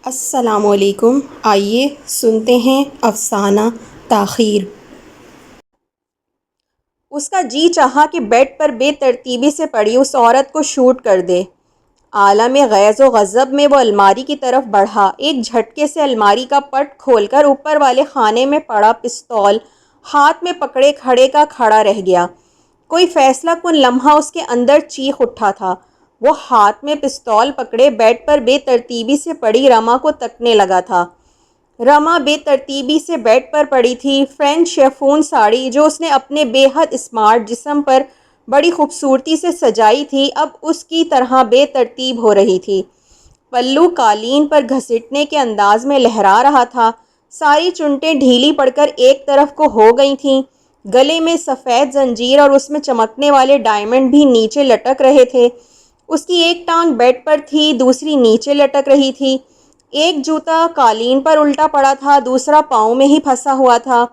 السلام علیکم۔ آئیے سنتے ہیں افسانہ تاخیر۔ اس کا جی چاہا کہ بیڈ پر بے ترتیبی سے پڑی اس عورت کو شوٹ کر دے۔ عالم غیظ و غضب میں وہ الماری کی طرف بڑھا۔ ایک جھٹکے سے الماری کا پٹ کھول کر اوپر والے خانے میں پڑا پستول ہاتھ میں پکڑے کھڑے کا کھڑا رہ گیا۔ کوئی فیصلہ کن لمحہ اس کے اندر چیخ اٹھا تھا۔ وہ ہاتھ میں پستول پکڑے بیڈ پر بے ترتیبی سے پڑی رما کو تکنے لگا تھا۔ رما بے ترتیبی سے بیڈ پر پڑی تھی۔ فرینچ شیفون ساڑی جو اس نے اپنے بے حد اسمارٹ جسم پر بڑی خوبصورتی سے سجائی تھی اب اس کی طرح بے ترتیب ہو رہی تھی۔ پلو قالین پر گھسیٹنے کے انداز میں لہرا رہا تھا۔ ساری چنٹیں ڈھیلی پڑ کر ایک طرف کو ہو گئی تھیں۔ گلے میں سفید زنجیر اور اس میں چمکنے والے ڈائمنڈ بھی نیچے لٹک رہے تھے۔ اس کی ایک ٹانگ بیڈ پر تھی، دوسری نیچے لٹک رہی تھی۔ ایک جوتا قالین پر الٹا پڑا تھا، دوسرا پاؤں میں ہی پھنسا ہوا تھا۔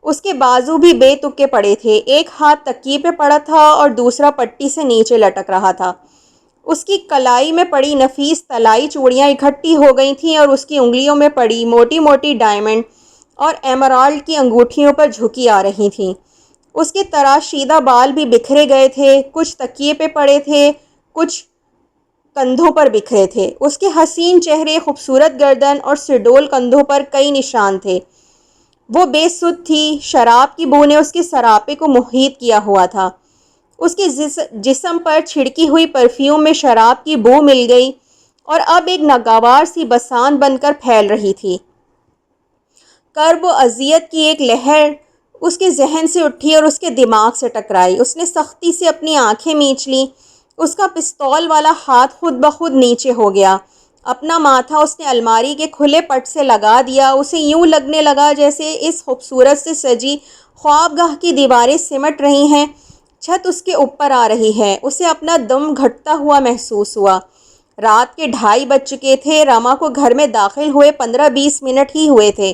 اس کے بازو بھی بے تکے پڑے تھے، ایک ہاتھ تکیے پہ پڑا تھا اور دوسرا پٹی سے نیچے لٹک رہا تھا۔ اس کی کلائی میں پڑی نفیس طلائی چوڑیاں اکٹھی ہو گئی تھیں اور اس کی انگلیوں میں پڑی موٹی موٹی ڈائمنڈ اور ایمرالڈ کی انگوٹھیوں پر جھکی آ رہی تھیں۔ اس کے تراشیدہ بال بھی بکھرے گئے تھے، کچھ تکیے پہ پڑے تھے، کچھ کندھوں پر بکھرے تھے۔ اس کے حسین چہرے، خوبصورت گردن اور سڈول کندھوں پر کئی نشان تھے۔ وہ بے سدھ تھی، شراب کی بو نے اس کے سراپے کو محیط کیا ہوا تھا۔ اس کے جسم پر چھڑکی ہوئی پرفیوم میں شراب کی بو مل گئی اور اب ایک ناگوار سی بسان بن کر پھیل رہی تھی۔ کرب و اذیت کی ایک لہر اس کے ذہن سے اٹھی اور اس کے دماغ سے ٹکرائی۔ اس نے سختی سے اپنی آنکھیں میچ لیں۔ اس کا پستول والا ہاتھ خود بخود نیچے ہو گیا۔ اپنا ماتھا اس نے الماری کے کھلے پٹ سے لگا دیا۔ اسے یوں لگنے لگا جیسے اس خوبصورت سے سجی خوابگاہ کی دیواریں سمٹ رہی ہیں، چھت اس کے اوپر آ رہی ہے۔ اسے اپنا دم گھٹتا ہوا محسوس ہوا۔ رات کے 2:30 بج چکے تھے۔ رما کو گھر میں داخل ہوئے 15-20 منٹ ہی ہوئے تھے۔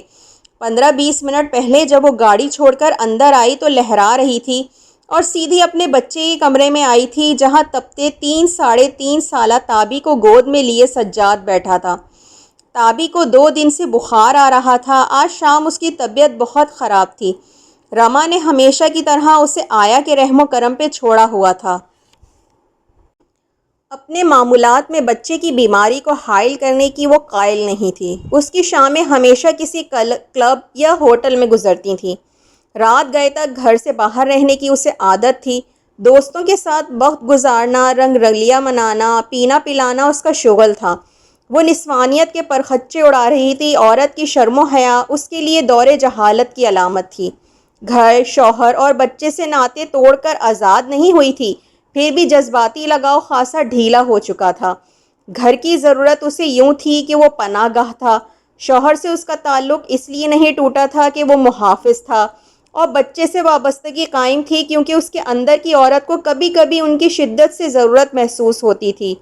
15-20 منٹ پہلے جب وہ گاڑی چھوڑ کر اندر آئی تو لہرا رہی تھی اور سیدھی اپنے بچے کے کمرے میں آئی تھی جہاں تپتے 3-3.5 سالہ تابی کو گود میں لیے سجاد بیٹھا تھا۔ تابی کو 2 دن سے بخار آ رہا تھا۔ آج شام اس کی طبیعت بہت خراب تھی۔ رما نے ہمیشہ کی طرح اسے آیا کے رحم و کرم پہ چھوڑا ہوا تھا۔ اپنے معمولات میں بچے کی بیماری کو حائل کرنے کی وہ قائل نہیں تھی۔ اس کی شامیں ہمیشہ کسی کلب یا ہوٹل میں گزرتی تھیں۔ رات گئے تک گھر سے باہر رہنے کی اسے عادت تھی۔ دوستوں کے ساتھ وقت گزارنا، رنگ رلیاں منانا، پینا پلانا اس کا شغل تھا۔ وہ نسوانیت کے پرخچے اڑا رہی تھی۔ عورت کی شرم و حیا اس کے لیے دور جہالت کی علامت تھی۔ گھر، شوہر اور بچے سے ناطے توڑ کر آزاد نہیں ہوئی تھی، پھر بھی جذباتی لگاؤ خاصا ڈھیلا ہو چکا تھا۔ گھر کی ضرورت اسے یوں تھی کہ وہ پناہ گاہ تھا۔ شوہر سے اس کا تعلق اس لیے نہیں ٹوٹا تھا کہ وہ محافظ تھا، اور بچے سے وابستگی قائم تھی کیونکہ اس کے اندر کی عورت کو کبھی کبھی ان کی شدت سے ضرورت محسوس ہوتی تھی۔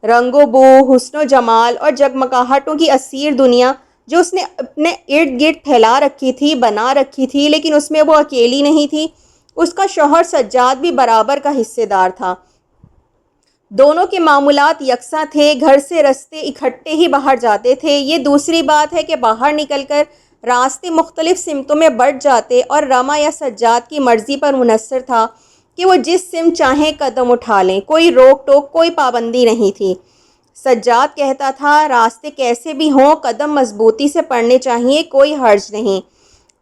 رنگ و بو، حسن و جمال اور جگمگاہٹوں کی اسیر دنیا جو اس نے اپنے ارد گرد پھیلا رکھی تھی، بنا رکھی تھی، لیکن اس میں وہ اکیلی نہیں تھی۔ اس کا شوہر سجاد بھی برابر کا حصے دار تھا۔ دونوں کے معمولات یکساں تھے۔ گھر سے رستے اکٹھے ہی باہر جاتے تھے۔ یہ دوسری بات ہے کہ باہر نکل کر راستے مختلف سمتوں میں بٹ جاتے اور رما یا سجاد کی مرضی پر منحصر تھا کہ وہ جس سمت چاہیں قدم اٹھا لیں، کوئی روک ٹوک، کوئی پابندی نہیں تھی۔ سجاد کہتا تھا راستے کیسے بھی ہوں قدم مضبوطی سے پڑنے چاہیے، کوئی حرج نہیں۔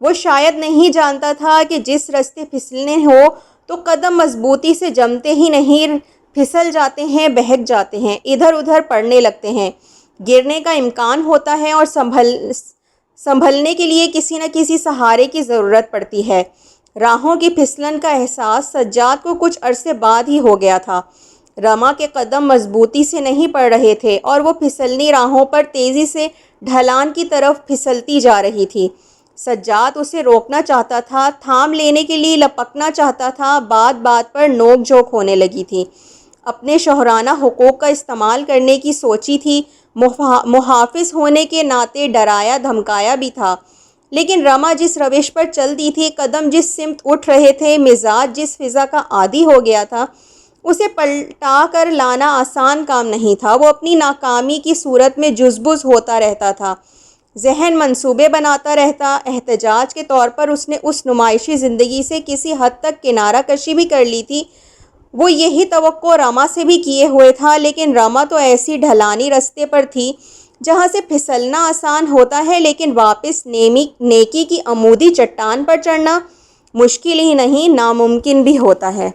وہ شاید نہیں جانتا تھا کہ جس راستے پھسلنے ہو تو قدم مضبوطی سے جمتے ہی نہیں، پھسل جاتے ہیں، بہک جاتے ہیں، ادھر ادھر پڑنے لگتے ہیں، گرنے کا امکان ہوتا ہے اور سنبھلنے کے لیے کسی نہ کسی سہارے کی ضرورت پڑتی ہے۔ راہوں کی پھسلن کا احساس سجاد کو کچھ عرصے بعد ہی ہو گیا تھا۔ رما کے قدم مضبوطی سے نہیں پڑ رہے تھے اور وہ پھسلنی راہوں پر تیزی سے ڈھلان کی طرف پھسلتی جا رہی تھی۔ سجاد اسے روکنا چاہتا تھا، تھام لینے کے لیے لپکنا چاہتا تھا، بات بات پر نوک جھوک ہونے لگی تھی۔ اپنے شوہرانہ حقوق کا استعمال کرنے کی سوچی تھی، محافظ ہونے کے ناطے ڈرایا دھمکایا بھی تھا، لیکن رما جس روش پر چل دی تھی، قدم جس سمت اٹھ رہے تھے، مزاج جس فضا کا عادی ہو گیا تھا، اسے پلٹا کر لانا آسان کام نہیں تھا۔ وہ اپنی ناکامی کی صورت میں جزبز ہوتا رہتا تھا، ذہن منصوبے بناتا رہتا۔ احتجاج کے طور پر اس نے اس نمائشی زندگی سے کسی حد تک کنارہ کشی بھی کر لی تھی۔ وہ یہی توقع رما سے بھی کیے ہوئے تھا، لیکن رما تو ایسی ڈھلانی رستے پر تھی جہاں سے پھسلنا آسان ہوتا ہے، لیکن واپس نیکی کی عمودی چٹان پر چڑھنا مشکل ہی نہیں، ناممکن بھی ہوتا ہے۔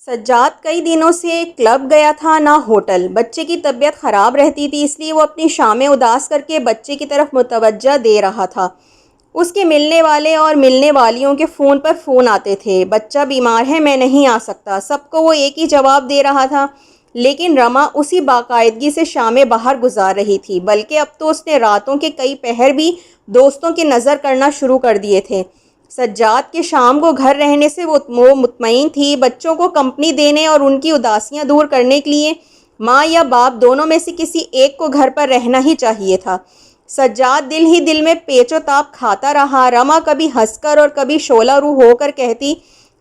سجاد کئی دنوں سے کلب گیا تھا نہ ہوٹل۔ بچے کی طبیعت خراب رہتی تھی، اس لیے وہ اپنی شامیں اداس کر کے بچے کی طرف متوجہ دے رہا تھا۔ اس کے ملنے والے اور ملنے والیوں کے فون پر فون آتے تھے، بچہ بیمار ہے، میں نہیں آ سکتا۔ سب کو وہ ایک ہی جواب دے رہا تھا، لیکن رما اسی باقاعدگی سے شامیں باہر گزار رہی تھی، بلکہ اب تو اس نے راتوں کے کئی پہر بھی دوستوں کی نظر کرنا شروع کر دیے تھے۔ سجاد کے شام کو گھر رہنے سے وہ مطمئن تھی۔ بچوں کو کمپنی دینے اور ان کی اداسیاں دور کرنے کے لیے ماں یا باپ دونوں میں سے کسی ایک کو گھر پر رہنا ہی چاہیے تھا۔ سجاد دل ہی دل میں پیچ و تاب کھاتا رہا۔ رما کبھی ہنس کر اور کبھی شعلہ رو ہو کر کہتی،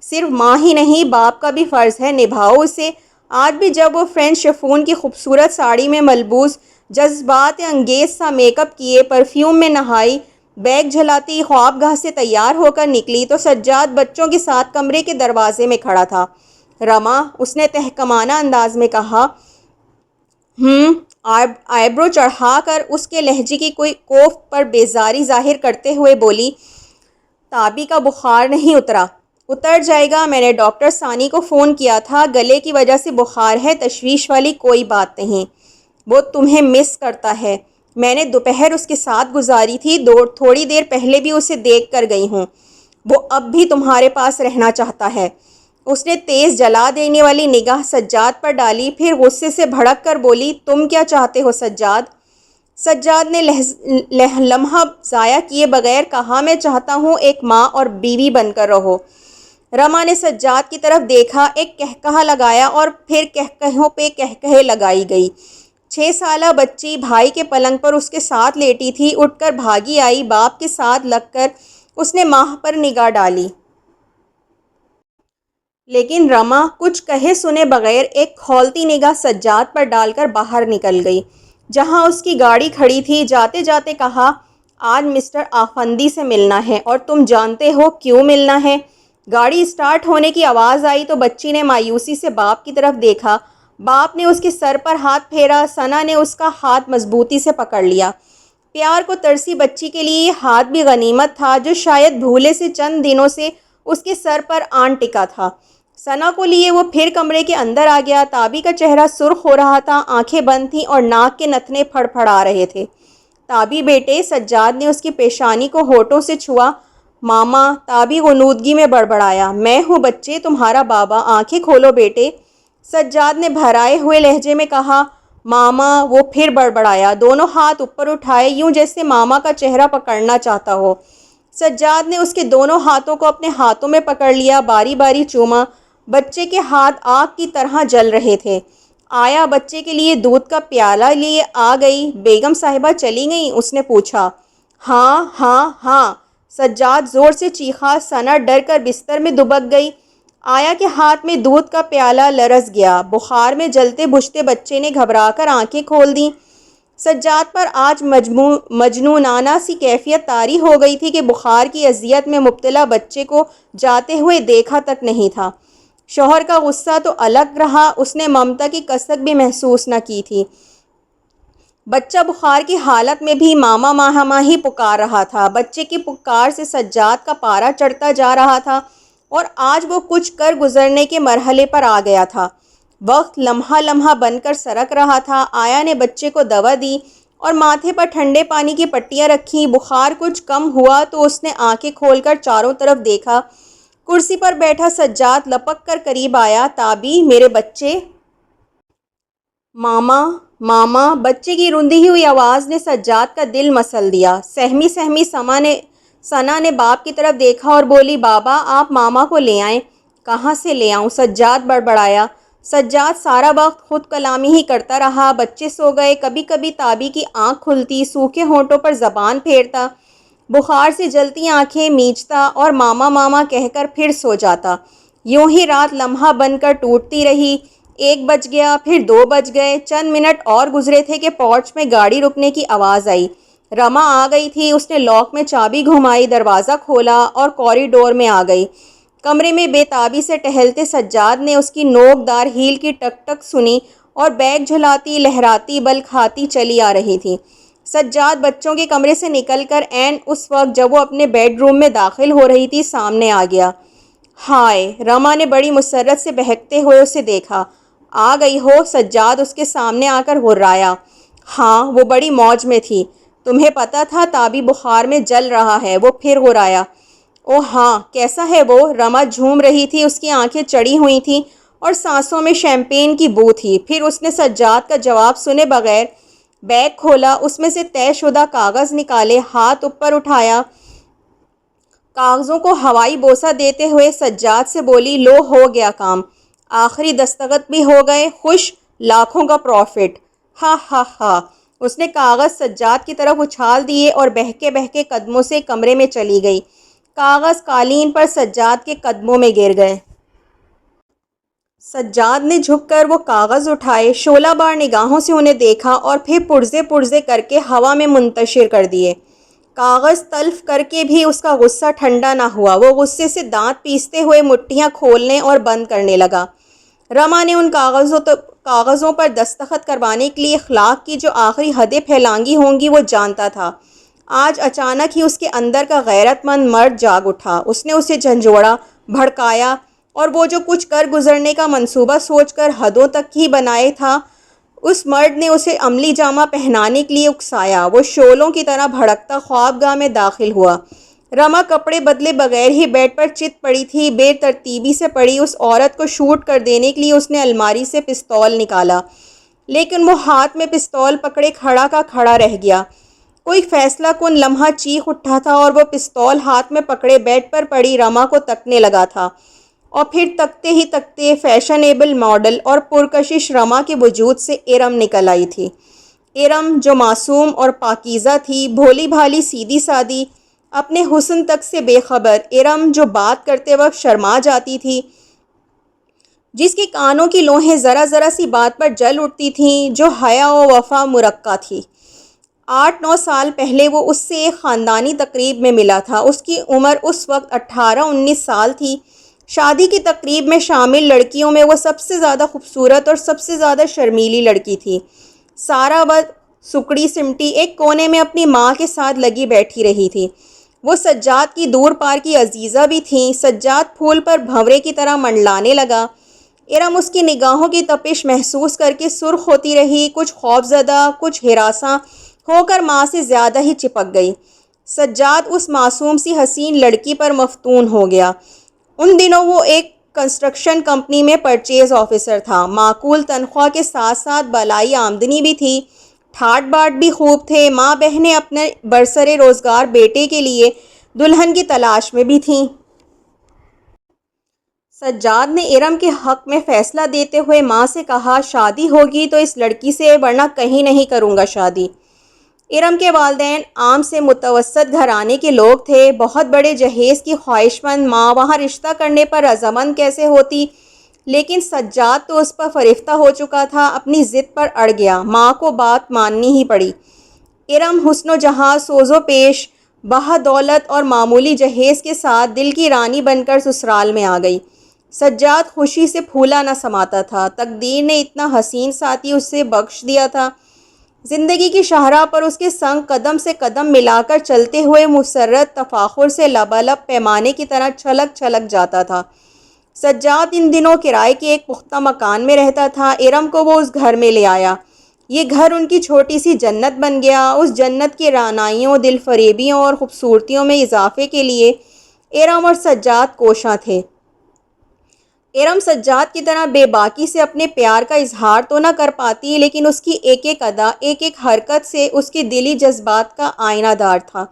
صرف ماں ہی نہیں، باپ کا بھی فرض ہے، نبھاؤ اسے۔ آج بھی جب وہ فرینچ شفون کی خوبصورت ساڑی میں ملبوس، جذبات انگیز سا میک اپ کیے، پرفیوم میں نہائی، بیگ جھلاتی خوابگاہ سے تیار ہو کر نکلی تو سجاد بچوں کے ساتھ کمرے کے دروازے میں کھڑا تھا۔ رما، اس نے تہکمانہ انداز میں کہا۔ آئیبرو چڑھا کر اس کے لہجے کی کوئی کوف پر بیزاری ظاہر کرتے ہوئے بولی، تابی کا بخار نہیں اترا؟ اتر جائے گا، میں نے ڈاکٹر ثانی کو فون کیا تھا، گلے کی وجہ سے بخار ہے، تشویش والی کوئی بات نہیں۔ وہ تمہیں مس کرتا ہے، میں نے دوپہر اس کے ساتھ گزاری تھی، تھوڑی دیر پہلے بھی اسے دیکھ کر گئی ہوں، وہ اب بھی تمہارے پاس رہنا چاہتا ہے۔ اس نے تیز جلا دینے والی نگاہ سجاد پر ڈالی، پھر غصے سے بھڑک کر بولی، تم کیا چاہتے ہو سجاد؟ سجاد نے لمحہ ضائع کیے بغیر کہا، میں چاہتا ہوں ایک ماں اور بیوی بن کر رہو۔ رما نے سجاد کی طرف دیکھا، ایک کہکہا لگایا اور پھر کہکہوں پہ کہکہے لگائی گئی۔ 6 سالہ بچی بھائی کے پلنگ پر اس کے ساتھ لیٹی تھی، اٹھ کر بھاگی آئی، باپ کے ساتھ لگ کر اس نے ماں پر نگاہ ڈالی۔ لیکن رما کچھ کہے سنے بغیر ایک کھولتی نگاہ سجاد پر ڈال کر باہر نکل گئی، جہاں اس کی گاڑی کھڑی تھی۔ جاتے جاتے کہا، آج مسٹر آفندی سے ملنا ہے، اور تم جانتے ہو کیوں ملنا ہے؟ گاڑی اسٹارٹ ہونے کی آواز آئی تو بچی نے مایوسی سے باپ کی طرف دیکھا۔ باپ نے اس کے سر پر ہاتھ پھیرا، ثنا نے اس کا ہاتھ مضبوطی سے پکڑ لیا۔ پیار کو ترسی بچی کے لیے یہ ہاتھ بھی غنیمت تھا، جو شاید بھولے سے چند دنوں سے اس کے سر پر آن ٹکا تھا۔ ثنا کو لیے وہ پھر کمرے کے اندر آ گیا۔ تابی کا چہرہ سرخ ہو رہا تھا، آنکھیں بند تھیں اور ناک کے نتنے پھڑ پھڑا رہے تھے۔ تابی بیٹے، سجاد نے اس کی پیشانی کو ہونٹوں سے چھوا۔ ماما، تابی غنودگی میں بڑبڑایا۔ میں ہوں بچے، تمہارا بابا، آنکھیں کھولو بیٹے، سجاد نے بھرائے ہوئے لہجے میں کہا۔ ماما، وہ پھر بڑبڑایا، دونوں ہاتھ اوپر اٹھائے، یوں جیسے ماما کا چہرہ پکڑنا چاہتا ہو۔ سجاد نے اس کے دونوں ہاتھوں کو اپنے ہاتھوں میں پکڑ لیا، باری باری چوما۔ بچے کے ہاتھ آگ کی طرح جل رہے تھے۔ آیا بچے کے لیے دودھ کا پیالہ لیے آ گئی؟ بیگم صاحبہ چلی گئیں؟ اس نے پوچھا۔ ہاں ہاں ہاں، سجاد زور سے چیخا۔ ثنا ڈر کر بستر میں دبک گئی۔ آیا کے ہاتھ میں دودھ کا پیالہ لرز گیا۔ بخار میں جلتے بجھتے بچے نے گھبرا کر آنکھیں کھول دیں۔ سجاد پر آج مجنونانہ سی کیفیت طاری ہو گئی تھی کہ بخار کی اذیت میں مبتلا بچے کو جاتے ہوئے دیکھا تک نہیں تھا۔ شوہر کا غصہ تو الگ رہا، اس نے ممتا کی کسک بھی محسوس نہ کی تھی۔ بچہ بخار کی حالت میں بھی ماما ماما ہی پکار رہا تھا۔ بچے کی پکار سے سجاد کا پارا چڑھتا جا رہا تھا، اور آج وہ کچھ کر گزرنے کے مرحلے پر آ گیا تھا۔ وقت لمحہ لمحہ بن کر سرک رہا تھا۔ آیا نے بچے کو دوا دی اور ماتھے پر ٹھنڈے پانی کی پٹیاں رکھیں۔ بخار کچھ کم ہوا تو اس نے آنکھیں کھول کر چاروں طرف دیکھا۔ کرسی پر بیٹھا سجاد لپک کر قریب آیا۔ تابی، میرے بچے۔ ماما ماما، بچے کی روندی ہوئی آواز نے سجاد کا دل مسل دیا۔ سہمی سہمی ثنا نے باپ کی طرف دیکھا اور بولی، بابا آپ ماما کو لے آئیں۔ کہاں سے لے آؤں؟ سجاد بڑبڑایا۔ سجاد سارا وقت خود کلامی ہی کرتا رہا۔ بچے سو گئے۔ کبھی کبھی تابی کی آنکھ کھلتی، سوکھے ہونٹوں پر زبان پھیرتا، بخار سے جلتی آنکھیں میچتا اور ماما ماما کہہ کر پھر سو جاتا۔ یوں ہی رات لمحہ بن کر ٹوٹتی رہی۔ 1 بج گیا، پھر 2 بج گئے، چند منٹ اور گزرے تھے کہ پورچ میں گاڑی رکنے کی آواز آئی۔ رما آ گئی تھی۔ اس نے لاک میں چابی گھمائی، دروازہ کھولا اور کوریڈور میں آ گئی۔ کمرے میں بے تابی سے ٹہلتے سجاد نے اس کی نوک دار ہیل کی ٹک ٹک سنی اور بیگ جھلاتی، لہراتی، بل کھاتی چلی آ رہی تھی۔ سجاد بچوں کے کمرے سے نکل کر عین اس وقت جب وہ اپنے بیڈ روم میں داخل ہو رہی تھی سامنے آ گیا۔ ہائے! رما نے بڑی مسرت سے بہکتے ہوئے اسے دیکھا۔ آ گئی ہو؟ سجاد اس کے سامنے آ کر ہررایا۔ ہاں، وہ بڑی موج میں تھی۔ تمہیں پتہ تھا تابی بخار میں جل رہا ہے؟ وہ پھر ہرایا۔ او ہاں، کیسا ہے وہ؟ رما جھوم رہی تھی، اس کی آنکھیں چڑی ہوئی تھیں اور سانسوں میں شیمپین کی بو تھی۔ پھر اس نے سجاد کا جواب سنے بغیر بیگ کھولا، اس میں سے طے شدہ کاغذ نکالے، ہاتھ اوپر اٹھایا، کاغذوں کو ہوائی بوسہ دیتے ہوئے سجاد سے بولی، لو ہو گیا کام، آخری دستخط بھی ہو گئے، خوش؟ لاکھوں کا پروفٹ۔ ہا ہا ہا۔ اس نے کاغذ سجاد کی طرف اچھال دیے اور بہکے بہکے قدموں سے کمرے میں چلی گئی۔ کاغذ قالین پر سجاد کے قدموں میں گر گئے۔ سجاد نے جھک کر وہ کاغذ اٹھائے، شعلہ بار نگاہوں سے انہیں دیکھا اور پھر پرزے پرزے کر کے ہوا میں منتشر کر دیے۔ کاغذ تلف کر کے بھی اس کا غصہ ٹھنڈا نہ ہوا۔ وہ غصے سے دانت پیستے ہوئے مٹھیاں کھولنے اور بند کرنے لگا۔ رما نے ان کاغذوں پر دستخط کروانے کے لیے اخلاق کی جو آخری حدیں پھیلانگی ہوں گی وہ جانتا تھا۔ آج اچانک ہی اس کے اندر کا غیرت مند مرد جاگ اٹھا۔ اس نے اسے جھنجھوڑا، بھڑکایا اور وہ جو کچھ کر گزرنے کا منصوبہ سوچ کر حدوں تک ہی بنائے تھا، اس مرد نے اسے عملی جامہ پہنانے کے لیے اکسایا۔ وہ شعلوں کی طرح بھڑکتا خوابگاہ میں داخل ہوا۔ رما کپڑے بدلے بغیر ہی بیڈ پر چت پڑی تھی۔ بے ترتیبی سے پڑی اس عورت کو شوٹ کر دینے کے لیے اس نے الماری سے پستول نکالا، لیکن وہ ہاتھ میں پستول پکڑے کھڑا کا کھڑا رہ گیا۔ کوئی فیصلہ کن لمحہ چیخ اٹھا تھا اور وہ پستول ہاتھ میں پکڑے بیڈ پر پڑی رما کو تکنے لگا تھا، اور پھر تکتے ہی تکتے فیشنیبل ماڈل اور پرکشش رما کے وجود سے ارم نکل آئی تھی۔ ارم جو معصوم اور پاکیزہ تھی، بھولی بھالی، سیدھی سادی، اپنے حسن تک سے بے خبر۔ ارم جو بات کرتے وقت شرما جاتی تھی، جس کے کانوں کی لوحیں ذرا ذرا سی بات پر جل اٹھتی تھیں، جو حیا و وفا مرقع تھی۔ 8-9 سال پہلے وہ اس سے ایک خاندانی تقریب میں ملا تھا۔ اس کی عمر اس وقت 18-19 سال تھی۔ شادی کی تقریب میں شامل لڑکیوں میں وہ سب سے زیادہ خوبصورت اور سب سے زیادہ شرمیلی لڑکی تھی۔ سارا وقت سکڑی سمٹی ایک کونے میں اپنی ماں کے ساتھ لگی بیٹھی رہی تھی۔ وہ سجاد کی دور پار کی عزیزہ بھی تھیں۔ سجاد پھول پر بھنورے کی طرح منڈلانے لگا۔ ارم اس کی نگاہوں کی تپش محسوس کر کے سرخ ہوتی رہی، کچھ خوفزدہ، کچھ ہراساں ہو کر ماں سے زیادہ ہی چپک گئی۔ سجاد اس معصوم سی حسین لڑکی پر مفتون ہو گیا۔ ان دنوں وہ ایک کنسٹرکشن کمپنی میں پرچیز آفیسر تھا۔ معقول تنخواہ کے ساتھ ساتھ بالائی آمدنی بھی تھی۔ ٹھاٹ باٹ بھی خوب تھے۔ ماں بہنیں اپنے برسر روزگار بیٹے کے لیے دلہن کی تلاش میں بھی تھیں۔ سجاد نے ارم کے حق میں فیصلہ دیتے ہوئے ماں سے کہا، شادی ہوگی تو اس لڑکی سے، ورنہ کہیں نہیں کروں گا شادی۔ ارم کے والدین عام سے متوسط گھرانے کے لوگ تھے۔ بہت بڑے جہیز کی خواہش مند ماں وہاں رشتہ کرنے پر رضامند کیسے ہوتی؟ لیکن سجاد تو اس پر فریفتہ ہو چکا تھا، اپنی ضد پر اڑ گیا۔ ماں کو بات ماننی ہی پڑی۔ ارم حسن و جہاں، سوز و پیش، بہا دولت اور معمولی جہیز کے ساتھ دل کی رانی بن کر سسرال میں آ گئی۔ سجاد خوشی سے پھولا نہ سماتا تھا۔ تقدیر نے اتنا حسین ساتھی اسے بخش دیا تھا۔ زندگی کی شاہراہ پر اس کے سنگ قدم سے قدم ملا کر چلتے ہوئے مسرت تفاخر سے لبالب پیمانے کی طرح چھلک چھلک جاتا تھا۔ سجاد ان دنوں کرائے کے ایک پختہ مکان میں رہتا تھا۔ ارم کو وہ اس گھر میں لے آیا۔ یہ گھر ان کی چھوٹی سی جنت بن گیا۔ اس جنت کی رعنائیوں، دل فریبیوں اور خوبصورتیوں میں اضافے کے لیے ارم اور سجاد کوشاں تھے۔ ارم سجاد کی طرح بے باکی سے اپنے پیار کا اظہار تو نہ کر پاتی، لیکن اس کی ایک ایک ادا، ایک ایک حرکت سے اس کے دلی جذبات کا آئینہ دار تھا۔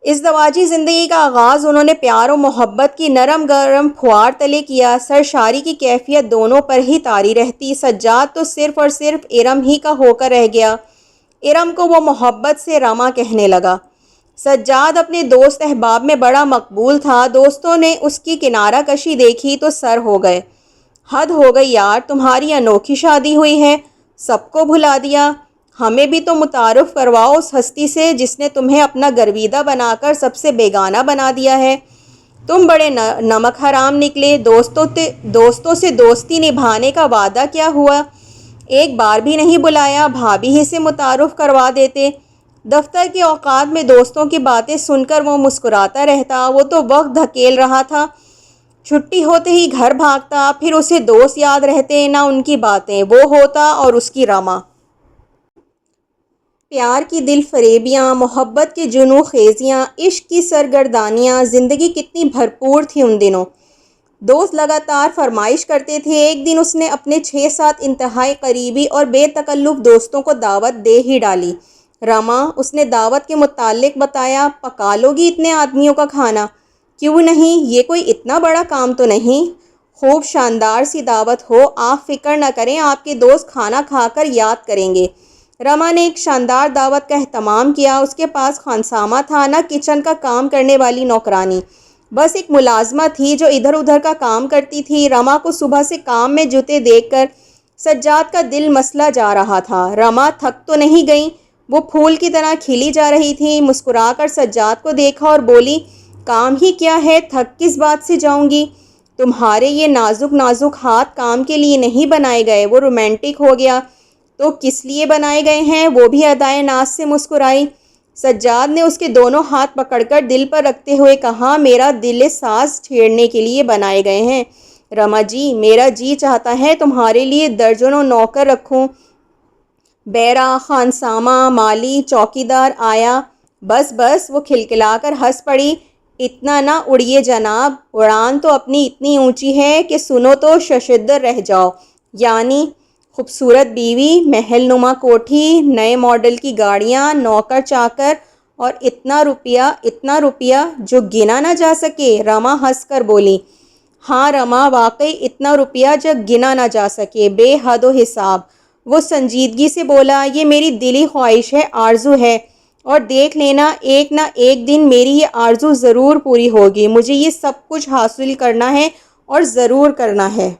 ازدواجی زندگی کا آغاز انہوں نے پیار و محبت کی نرم گرم پھوار تلے کیا۔ سرشاری کی کیفیت دونوں پر ہی طاری رہتی۔ سجاد تو صرف اور صرف ارم ہی کا ہو کر رہ گیا۔ ارم کو وہ محبت سے رما کہنے لگا۔ سجاد اپنے دوست احباب میں بڑا مقبول تھا۔ دوستوں نے اس کی کنارہ کشی دیکھی تو سر ہو گئے۔ حد ہو گئی یار، تمہاری انوکھی شادی ہوئی ہے، سب کو بھلا دیا، ہمیں بھی تو متعارف کرواؤ اس ہستی سے جس نے تمہیں اپنا گرویدہ بنا کر سب سے بیگانہ بنا دیا ہے۔ تم بڑے نمک حرام نکلے۔ دوستوں سے دوستی نبھانے کا وعدہ کیا ہوا؟ ایک بار بھی نہیں بلایا، بھابھی ہی سے متعارف کروا دیتے۔ دفتر کے اوقات میں دوستوں کی باتیں سن کر وہ مسکراتا رہتا۔ وہ تو وقت دھکیل رہا تھا، چھٹی ہوتے ہی گھر بھاگتا، پھر اسے دوست یاد رہتے نہ ان کی باتیں۔ وہ ہوتا اور اس کی رما۔ پیار کی دل فریبیاں، محبت کے جنوں خیزیاں، عشق کی سرگردانیاں، زندگی کتنی بھرپور تھی ان دنوں۔ دوست لگاتار فرمائش کرتے تھے۔ ایک دن اس نے اپنے 6-7 انتہائی قریبی اور بے تکلف دوستوں کو دعوت دے ہی ڈالی۔ رما، اس نے دعوت کے متعلق بتایا، پکا لو گی اتنے آدمیوں کا کھانا؟ کیوں نہیں، یہ کوئی اتنا بڑا کام تو نہیں۔ خوب شاندار سی دعوت ہو، آپ فکر نہ کریں، آپ کے دوست کھانا کھا کر یاد کریں گے۔ رما نے ایک شاندار دعوت کا اہتمام کیا۔ اس کے پاس خانسامہ تھا، نہ کچن کا کام کرنے والی نوکرانی، بس ایک ملازمہ تھی جو ادھر ادھر کا کام کرتی تھی۔ رما کو صبح سے کام میں جتے دیکھ کر سجاد کا دل مسلا جا رہا تھا۔ رما تھک تو نہیں گئی؟ وہ پھول کی طرح کھلی جا رہی تھی۔ مسکرا کر سجاد کو دیکھا اور بولی، کام ہی کیا ہے، تھک کس بات سے جاؤں گی؟ تمہارے یہ نازک نازک ہاتھ کام کے لیے نہیں بنائے گئے۔ وہ رومانٹک ہو گیا۔ تو کس لیے بنائے گئے ہیں؟ وہ بھی ادائے ناز سے مسکرائی۔ سجاد نے اس کے دونوں ہاتھ پکڑ کر دل پر رکھتے ہوئے کہا، میرا دل ساز چھیڑنے کے لیے بنائے گئے ہیں رما جی۔ میرا جی چاہتا ہے تمہارے لیے درجنوں نوکر رکھوں، بیرا، خانسامہ، مالی، چوکیدار آیا۔ بس بس، وہ کھلکھلا کر ہنس پڑی۔ اتنا نہ اڑیے جناب، اڑان تو اپنی اتنی اونچی ہے کہ سنو تو ششدر رہ جاؤ۔ یعنی خوبصورت بیوی، محل نما کوٹھی، نئے ماڈل کی گاڑیاں، نوکر چاکر، اور اتنا روپیہ جو گنا نہ جا سکے۔ رما ہنس کر بولی، ہاں رما، واقعی اتنا روپیہ جو گنا نہ جا سکے، بے حد و حساب۔ وہ سنجیدگی سے بولا، یہ میری دلی خواہش ہے، آرزو ہے، اور دیکھ لینا ایک نہ ایک دن میری یہ آرزو ضرور پوری ہوگی۔ مجھے یہ سب کچھ حاصل کرنا ہے اور ضرور کرنا ہے۔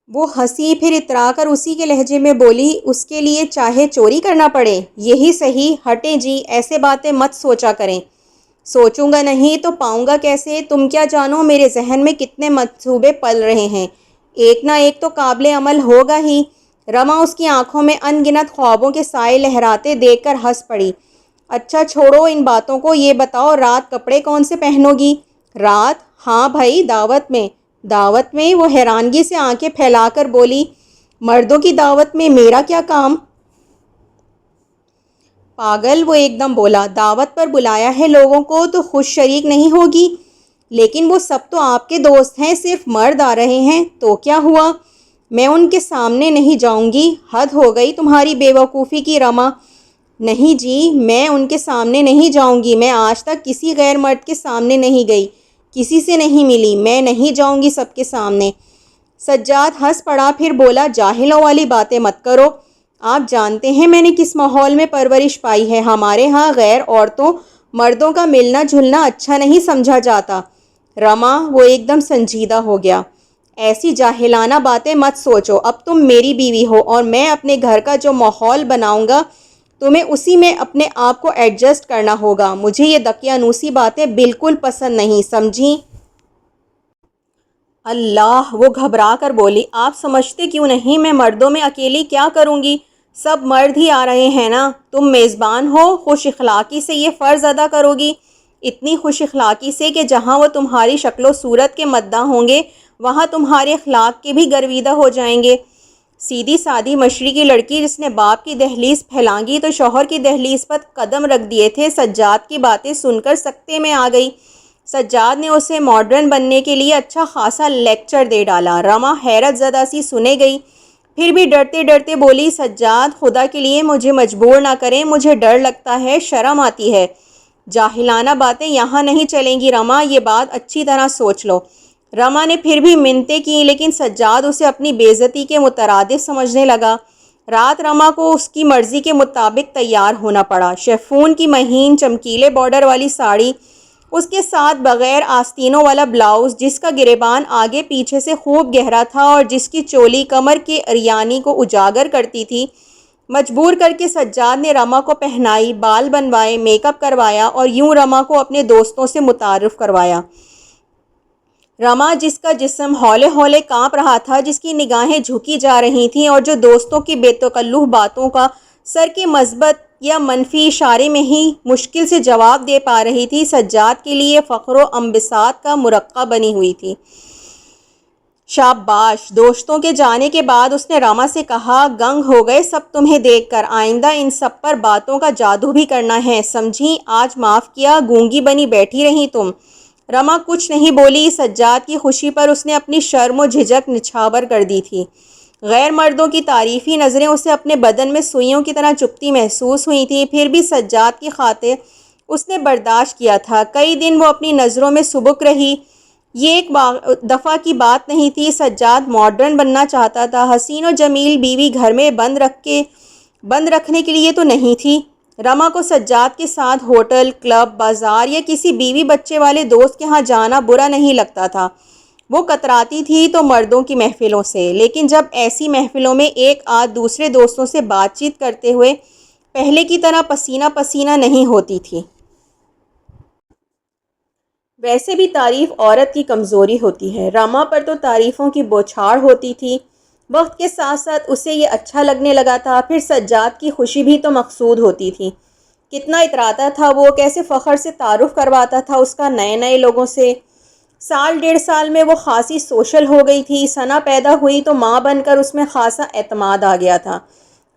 وہ ہنسی، پھر اترا کر اسی کے لہجے میں بولی، اس کے لیے چاہے چوری کرنا پڑے؟ یہی صحیح، ہٹیں جی، ایسے باتیں مت سوچا کریں۔ سوچوں گا نہیں تو پاؤں گا کیسے؟ تم کیا جانو میرے ذہن میں کتنے منصوبے پل رہے ہیں، ایک نہ ایک تو قابل عمل ہوگا ہی۔ رما اس کی آنکھوں میں ان گنت خوابوں کے سائے لہراتے دیکھ کر ہنس پڑی۔ اچھا چھوڑو ان باتوں کو، یہ بتاؤ رات کپڑے کون سے پہنو گی؟ رات؟ ہاں بھائی، دعوت میں۔ دعوت میں؟ وہ حیرانگی سے آنکھیں پھیلا کر بولی، مردوں کی دعوت میں میرا کیا کام؟ پاگل، وہ ایک دم بولا، دعوت پر بلایا ہے لوگوں کو تو خود شریک نہیں ہوگی؟ لیکن وہ سب تو آپ کے دوست ہیں، صرف مرد آ رہے ہیں، تو کیا ہوا؟ میں ان کے سامنے نہیں جاؤں گی۔ حد ہو گئی تمہاری بے وقوفی کی رما۔ نہیں جی، میں ان کے سامنے نہیں جاؤں گی۔ میں آج تک کسی غیر مرد کے سامنے نہیں گئی، کسی سے نہیں ملی، میں نہیں جاؤں گی سب کے سامنے۔ سجاد ہنس پڑا، پھر بولا، جاہلوں والی باتیں مت کرو۔ آپ جانتے ہیں میں نے کس ماحول میں پرورش پائی ہے۔ ہمارے ہاں غیر عورتوں مردوں کا ملنا جلنا اچھا نہیں سمجھا جاتا۔ رما، وہ ایک دم سنجیدہ ہو گیا، ایسی جاہلانہ باتیں مت سوچو۔ اب تم میری بیوی ہو اور میں اپنے گھر کا جو ماحول بناؤں گا تمہیں اسی میں اپنے آپ کو ایڈجسٹ کرنا ہوگا۔ مجھے یہ دقیانوسی باتیں بالکل پسند نہیں، سمجھی؟ اللہ، وہ گھبرا کر بولی، آپ سمجھتے کیوں نہیں میں مردوں میں اکیلی کیا کروں گی؟ سب مرد ہی آ رہے ہیں نا، تم میزبان ہو، خوش اخلاقی سے یہ فرض ادا کرو گی، اتنی خوش اخلاقی سے کہ جہاں وہ تمہاری شکل و صورت کے مداح ہوں گے وہاں تمہارے اخلاق کے بھی گرویدہ ہو جائیں گے۔ سیدھی سادھی مشرقی لڑکی جس نے باپ کی دہلیز پھیلانگی تو شوہر کی دہلیز پر قدم رکھ دیے تھے، سجاد کی باتیں سن کر سکتے میں آ گئی۔ سجاد نے اسے ماڈرن بننے کے لیے اچھا خاصا لیکچر دے ڈالا۔ رما حیرت زدہ سی سنے گئی، پھر بھی ڈرتے ڈرتے بولی، سجاد خدا کے لیے مجھے مجبور نہ کریں، مجھے ڈر لگتا ہے، شرم آتی ہے۔ جاہلانہ باتیں یہاں نہیں چلیں گی رما، یہ بات اچھی طرح سوچ لو۔ رما نے پھر بھی منتیں کی، لیکن سجاد اسے اپنی بے عزتی کے مترادف سمجھنے لگا۔ رات رما کو اس کی مرضی کے مطابق تیار ہونا پڑا۔ شیفون کی مہین چمکیلے بارڈر والی ساڑی، اس کے ساتھ بغیر آستینوں والا بلاؤز جس کا گریبان آگے پیچھے سے خوب گہرا تھا اور جس کی چولی کمر کے اریانی کو اجاگر کرتی تھی، مجبور کر کے سجاد نے رما کو پہنائی، بال بنوائے، میک اپ کروایا اور یوں رما کو اپنے دوستوں سے متعارف کروایا۔ رما جس کا جسم ہولے ہولے کانپ رہا تھا، جس کی نگاہیں جھکی جا رہی تھیں اور جو دوستوں کی بے تکلف باتوں کا سر کے مثبت یا منفی اشارے میں ہی مشکل سے جواب دے پا رہی تھی، سجاد کے لیے فخر و انبساط کا مرقع بنی ہوئی تھی۔ شاباش! دوستوں کے جانے کے بعد اس نے رما سے کہا، گنگ ہو گئے سب تمہیں دیکھ کر، آئندہ ان سب پر باتوں کا جادو بھی کرنا ہے، سمجھی؟ آج معاف کیا، گونگی بنی بیٹھی رہی تم۔ رما کچھ نہیں بولی۔ سجاد کی خوشی پر اس نے اپنی شرم و جھجک نچھاور کر دی تھی۔ غیر مردوں کی تعریفی نظریں اسے اپنے بدن میں سوئیوں کی طرح چبھتی محسوس ہوئی تھیں، پھر بھی سجاد کی خاطر اس نے برداشت کیا تھا۔ کئی دن وہ اپنی نظروں میں سبک رہی۔ یہ ایک دفعہ کی بات نہیں تھی۔ سجاد ماڈرن بننا چاہتا تھا، حسین و جمیل بیوی گھر میں بند رکھنے کے لیے تو نہیں تھی۔ رما کو سجاد کے ساتھ ہوٹل، کلب، بازار یا کسی بیوی بچے والے دوست کے ہاں جانا برا نہیں لگتا تھا۔ وہ کتراتی تھی تو مردوں کی محفلوں سے، لیکن جب ایسی محفلوں میں ایک آدھ دوسرے دوستوں سے بات چیت کرتے ہوئے پہلے کی طرح پسینہ پسینہ نہیں ہوتی تھی۔ ویسے بھی تعریف عورت کی کمزوری ہوتی ہے۔ رما پر تو تعریفوں کی بوچھاڑ ہوتی تھی۔ وقت کے ساتھ ساتھ اسے یہ اچھا لگنے لگا تھا۔ پھر سجاد کی خوشی بھی تو مقصود ہوتی تھی۔ کتنا اتراتا تھا وہ، کیسے فخر سے تعارف کرواتا تھا اس کا نئے نئے لوگوں سے۔ سال ڈیڑھ سال میں وہ خاصی سوشل ہو گئی تھی۔ ثنا پیدا ہوئی تو ماں بن کر اس میں خاصا اعتماد آ گیا تھا۔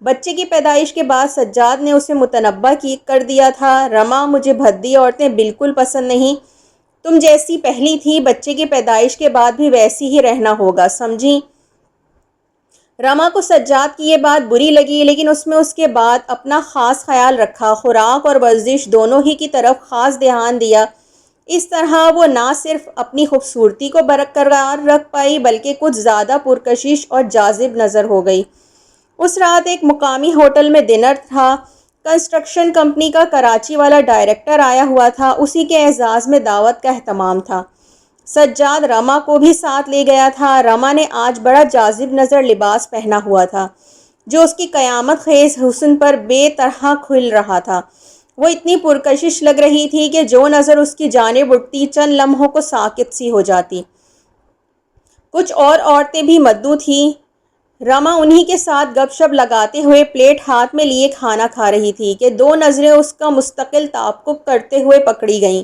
بچے کی پیدائش کے بعد سجاد نے اسے متنبہ کر دیا تھا، رما مجھے بھدی عورتیں بالکل پسند نہیں، تم جیسی پہلی تھی، بچے کی پیدائش کے بعد بھی ویسی ہی رہنا ہوگا، سمجھی؟ رما کو سجاد کی یہ بات بری لگی، لیکن اس میں اس کے بعد اپنا خاص خیال رکھا، خوراک اور ورزش دونوں ہی کی طرف خاص دھیان دیا۔ اس طرح وہ نہ صرف اپنی خوبصورتی کو برقرار رکھ پائی بلکہ کچھ زیادہ پرکشش اور جاذب نظر ہو گئی۔ اس رات ایک مقامی ہوٹل میں ڈنر تھا۔ کنسٹرکشن کمپنی کا کراچی والا ڈائریکٹر آیا ہوا تھا، اسی کے اعزاز میں دعوت کا اہتمام تھا۔ سجاد رما کو بھی ساتھ لے گیا تھا۔ رما نے آج بڑا جاذب نظر لباس پہنا ہوا تھا جو اس کی قیامت خیز حسن پر بے طرح کھل رہا تھا۔ وہ اتنی پرکشش لگ رہی تھی کہ جو نظر اس کی جانب اٹھتی چند لمحوں کو ساکت سی ہو جاتی۔ کچھ اور عورتیں بھی مدعو تھیں۔ رما انہی کے ساتھ گپ شپ لگاتے ہوئے پلیٹ ہاتھ میں لیے کھانا کھا رہی تھی کہ دو نظریں اس کا مستقل تعاقب کرتے ہوئے پکڑی گئیں۔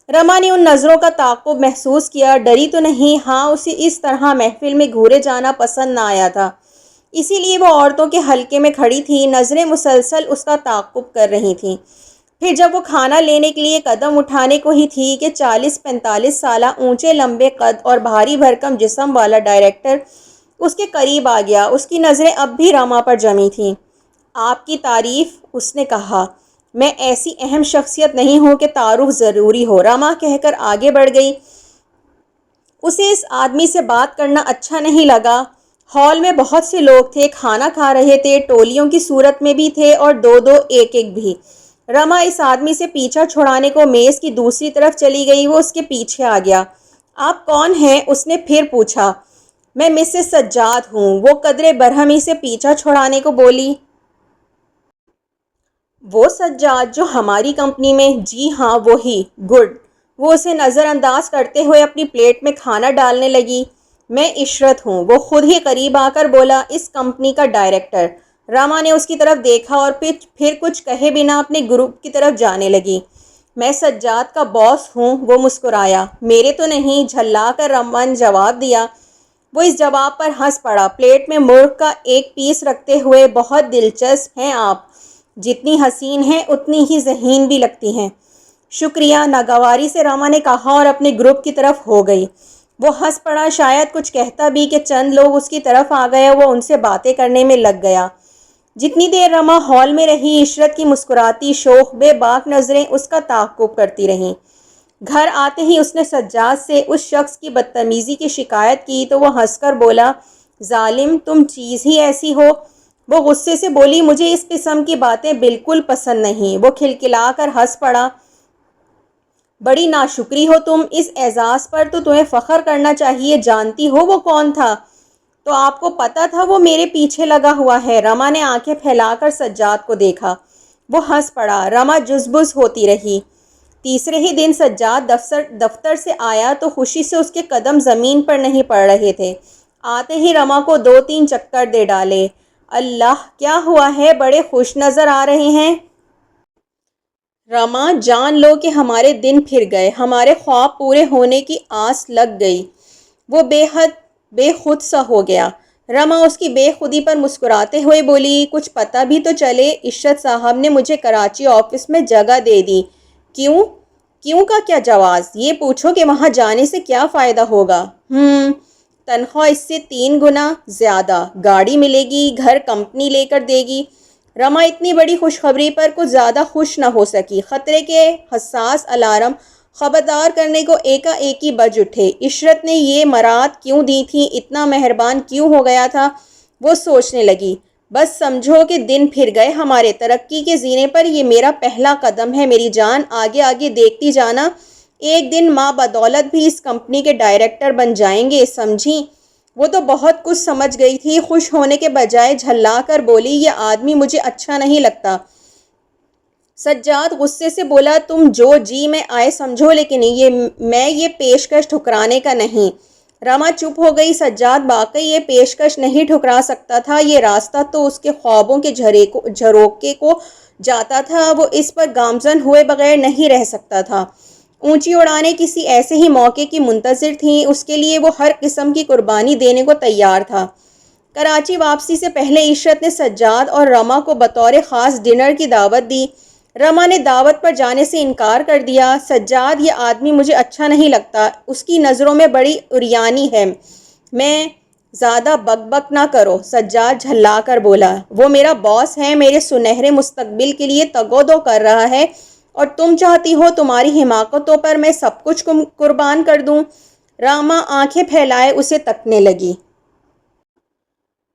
رما نے ان نظروں کا تعاقب محسوس کیا، ڈری تو نہیں، ہاں اسے اس طرح محفل میں گھورے جانا پسند نہ آیا تھا، اسی لیے وہ عورتوں کے حلقے میں کھڑی تھی، نظریں مسلسل اس کا تعاقب کر رہی تھیں۔ پھر جب وہ کھانا لینے کے لیے قدم اٹھانے کو ہی تھی کہ 40-45 سالہ اونچے لمبے قد اور بھاری بھرکم جسم والا ڈائریکٹر اس کے قریب آ گیا۔ اس کی نظریں اب بھی رما پر جمی تھیں۔ آپ کی تعریف، اس نے کہا، میں ایسی اہم شخصیت نہیں ہوں کہ تعارف ضروری ہو، رما کہہ کر آگے بڑھ گئی۔ اسے اس آدمی سے بات کرنا اچھا نہیں لگا۔ ہال میں بہت سے لوگ تھے، کھانا کھا رہے تھے، ٹولیوں کی صورت میں بھی تھے اور دو دو ایک ایک بھی۔ رما اس آدمی سے پیچھا چھڑانے کو میز کی دوسری طرف چلی گئی، وہ اس کے پیچھے آ گیا۔ آپ کون ہیں؟ اس نے پھر پوچھا۔ میں مسز سجاد ہوں، وہ قدرے برہمی سے پیچھا چھڑانے کو بولی۔ وہ سجاد جو ہماری کمپنی میں؟ جی ہاں وہی۔ گڈ۔ وہ اسے نظر انداز کرتے ہوئے اپنی پلیٹ میں کھانا ڈالنے لگی۔ میں عشرت ہوں، وہ خود ہی قریب آ کر بولا، اس کمپنی کا ڈائریکٹر۔ رما نے اس کی طرف دیکھا اور پھر کچھ کہے بنا اپنے گروپ کی طرف جانے لگی۔ میں سجاد کا باس ہوں، وہ مسکرایا۔ میرے تو نہیں، جھلا کر رما نے جواب دیا۔ وہ اس جواب پر ہنس پڑا۔ پلیٹ میں مرغ کا ایک پیس رکھتے ہوئے، بہت دلچسپ ہیں آپ، جتنی حسین ہیں اتنی ہی ذہین بھی لگتی ہیں۔ شکریہ، ناگواری سے رما نے کہا اور اپنے گروپ کی طرف ہو گئی۔ وہ ہنس پڑا، شاید کچھ کہتا بھی کہ چند لوگ اس کی طرف آ گئے، وہ ان سے باتیں کرنے میں لگ گیا۔ جتنی دیر رما ہال میں رہی، عشرت کی مسکراتی شوخ بے باک نظریں اس کا تعاقب کرتی رہیں۔ گھر آتے ہی اس نے سجاد سے اس شخص کی بدتمیزی کی شکایت کی تو وہ ہنس کر بولا، ظالم، تم چیز ہی ایسی ہو۔ وہ غصے سے بولی مجھے اس قسم کی باتیں بالکل پسند نہیں۔ وہ کھلکھلا کر ہنس پڑا۔ بڑی ناشکری ہو تم، اس اعزاز پر تو تمہیں فخر کرنا چاہیے۔ جانتی ہو وہ کون تھا؟ تو آپ کو پتا تھا وہ میرے پیچھے لگا ہوا ہے۔ رما نے آنکھیں پھیلا کر سجاد کو دیکھا۔ وہ ہنس پڑا۔ رما جزبز ہوتی رہی۔ تیسرے ہی دن سجاد دفتر سے آیا تو خوشی سے اس کے قدم زمین پر نہیں پڑ رہے تھے۔ آتے ہی رما کو 2-3 چکر دے ڈالے۔ اللہ کیا ہوا ہے، بڑے خوش نظر آ رہے ہیں۔ رما جان لو کہ ہمارے دن پھر گئے، ہمارے خواب پورے ہونے کی آس لگ گئی۔ وہ بے خود سا ہو گیا۔ رما اس کی بے خودی پر مسکراتے ہوئے بولی کچھ پتہ بھی تو چلے، عشرت صاحب نے مجھے کراچی آفس میں جگہ دے دی۔ کیوں کا کیا جواز؟ یہ پوچھو کہ وہاں جانے سے کیا فائدہ ہوگا؟ تنخواہ اس سے 3 گنا زیادہ، گاڑی ملے گی، گھر کمپنی لے کر دے گی۔ رما اتنی بڑی خوشخبری پر کچھ زیادہ خوش نہ ہو سکی۔ خطرے کے حساس الارم خبردار کرنے کو ایکا ایکی بج اٹھے۔ عشرت نے یہ مراد کیوں دی تھی، اتنا مہربان کیوں ہو گیا تھا؟ وہ سوچنے لگی۔ بس سمجھو کہ دن پھر گئے ہمارے، ترقی کے زینے پر یہ میرا پہلا قدم ہے میری جان، آگے آگے دیکھتی جانا، ایک دن ماں بدولت بھی اس کمپنی کے ڈائریکٹر بن جائیں گے، سمجھی؟ وہ تو بہت کچھ سمجھ گئی تھی، خوش ہونے کے بجائے جھلا کر بولی یہ آدمی مجھے اچھا نہیں لگتا۔ سجاد غصے سے بولا تم جو جی میں آئے سمجھو، لیکن میں یہ پیشکش ٹھکرانے کا نہیں۔ رما چپ ہو گئی۔ سجاد واقعی یہ پیشکش نہیں ٹھکرا سکتا تھا، یہ راستہ تو اس کے خوابوں کے جھروکے کو جاتا تھا، وہ اس پر گامزن ہوئے بغیر نہیں رہ سکتا تھا۔ اونچی اڑانیں کسی ایسے ہی موقع کی منتظر تھیں، اس کے لیے وہ ہر قسم کی قربانی دینے کو تیار تھا۔ کراچی واپسی سے پہلے عشرت نے سجاد اور رما کو بطور خاص ڈنر کی دعوت دی۔ رما نے دعوت پر جانے سے انکار کر دیا۔ سجاد یہ آدمی مجھے اچھا نہیں لگتا، اس کی نظروں میں بڑی عریانی ہے، میں زیادہ بک بک نہ کرو، سجاد جھلا کر بولا۔ وہ میرا باس ہے، میرے سنہرے مستقبل کے لیے تگ و دو کر رہا ہے، اور تم چاہتی ہو تمہاری حماقتوں پر میں سب کچھ قربان کر دوں؟ راما آنکھیں پھیلائے اسے تکنے لگی۔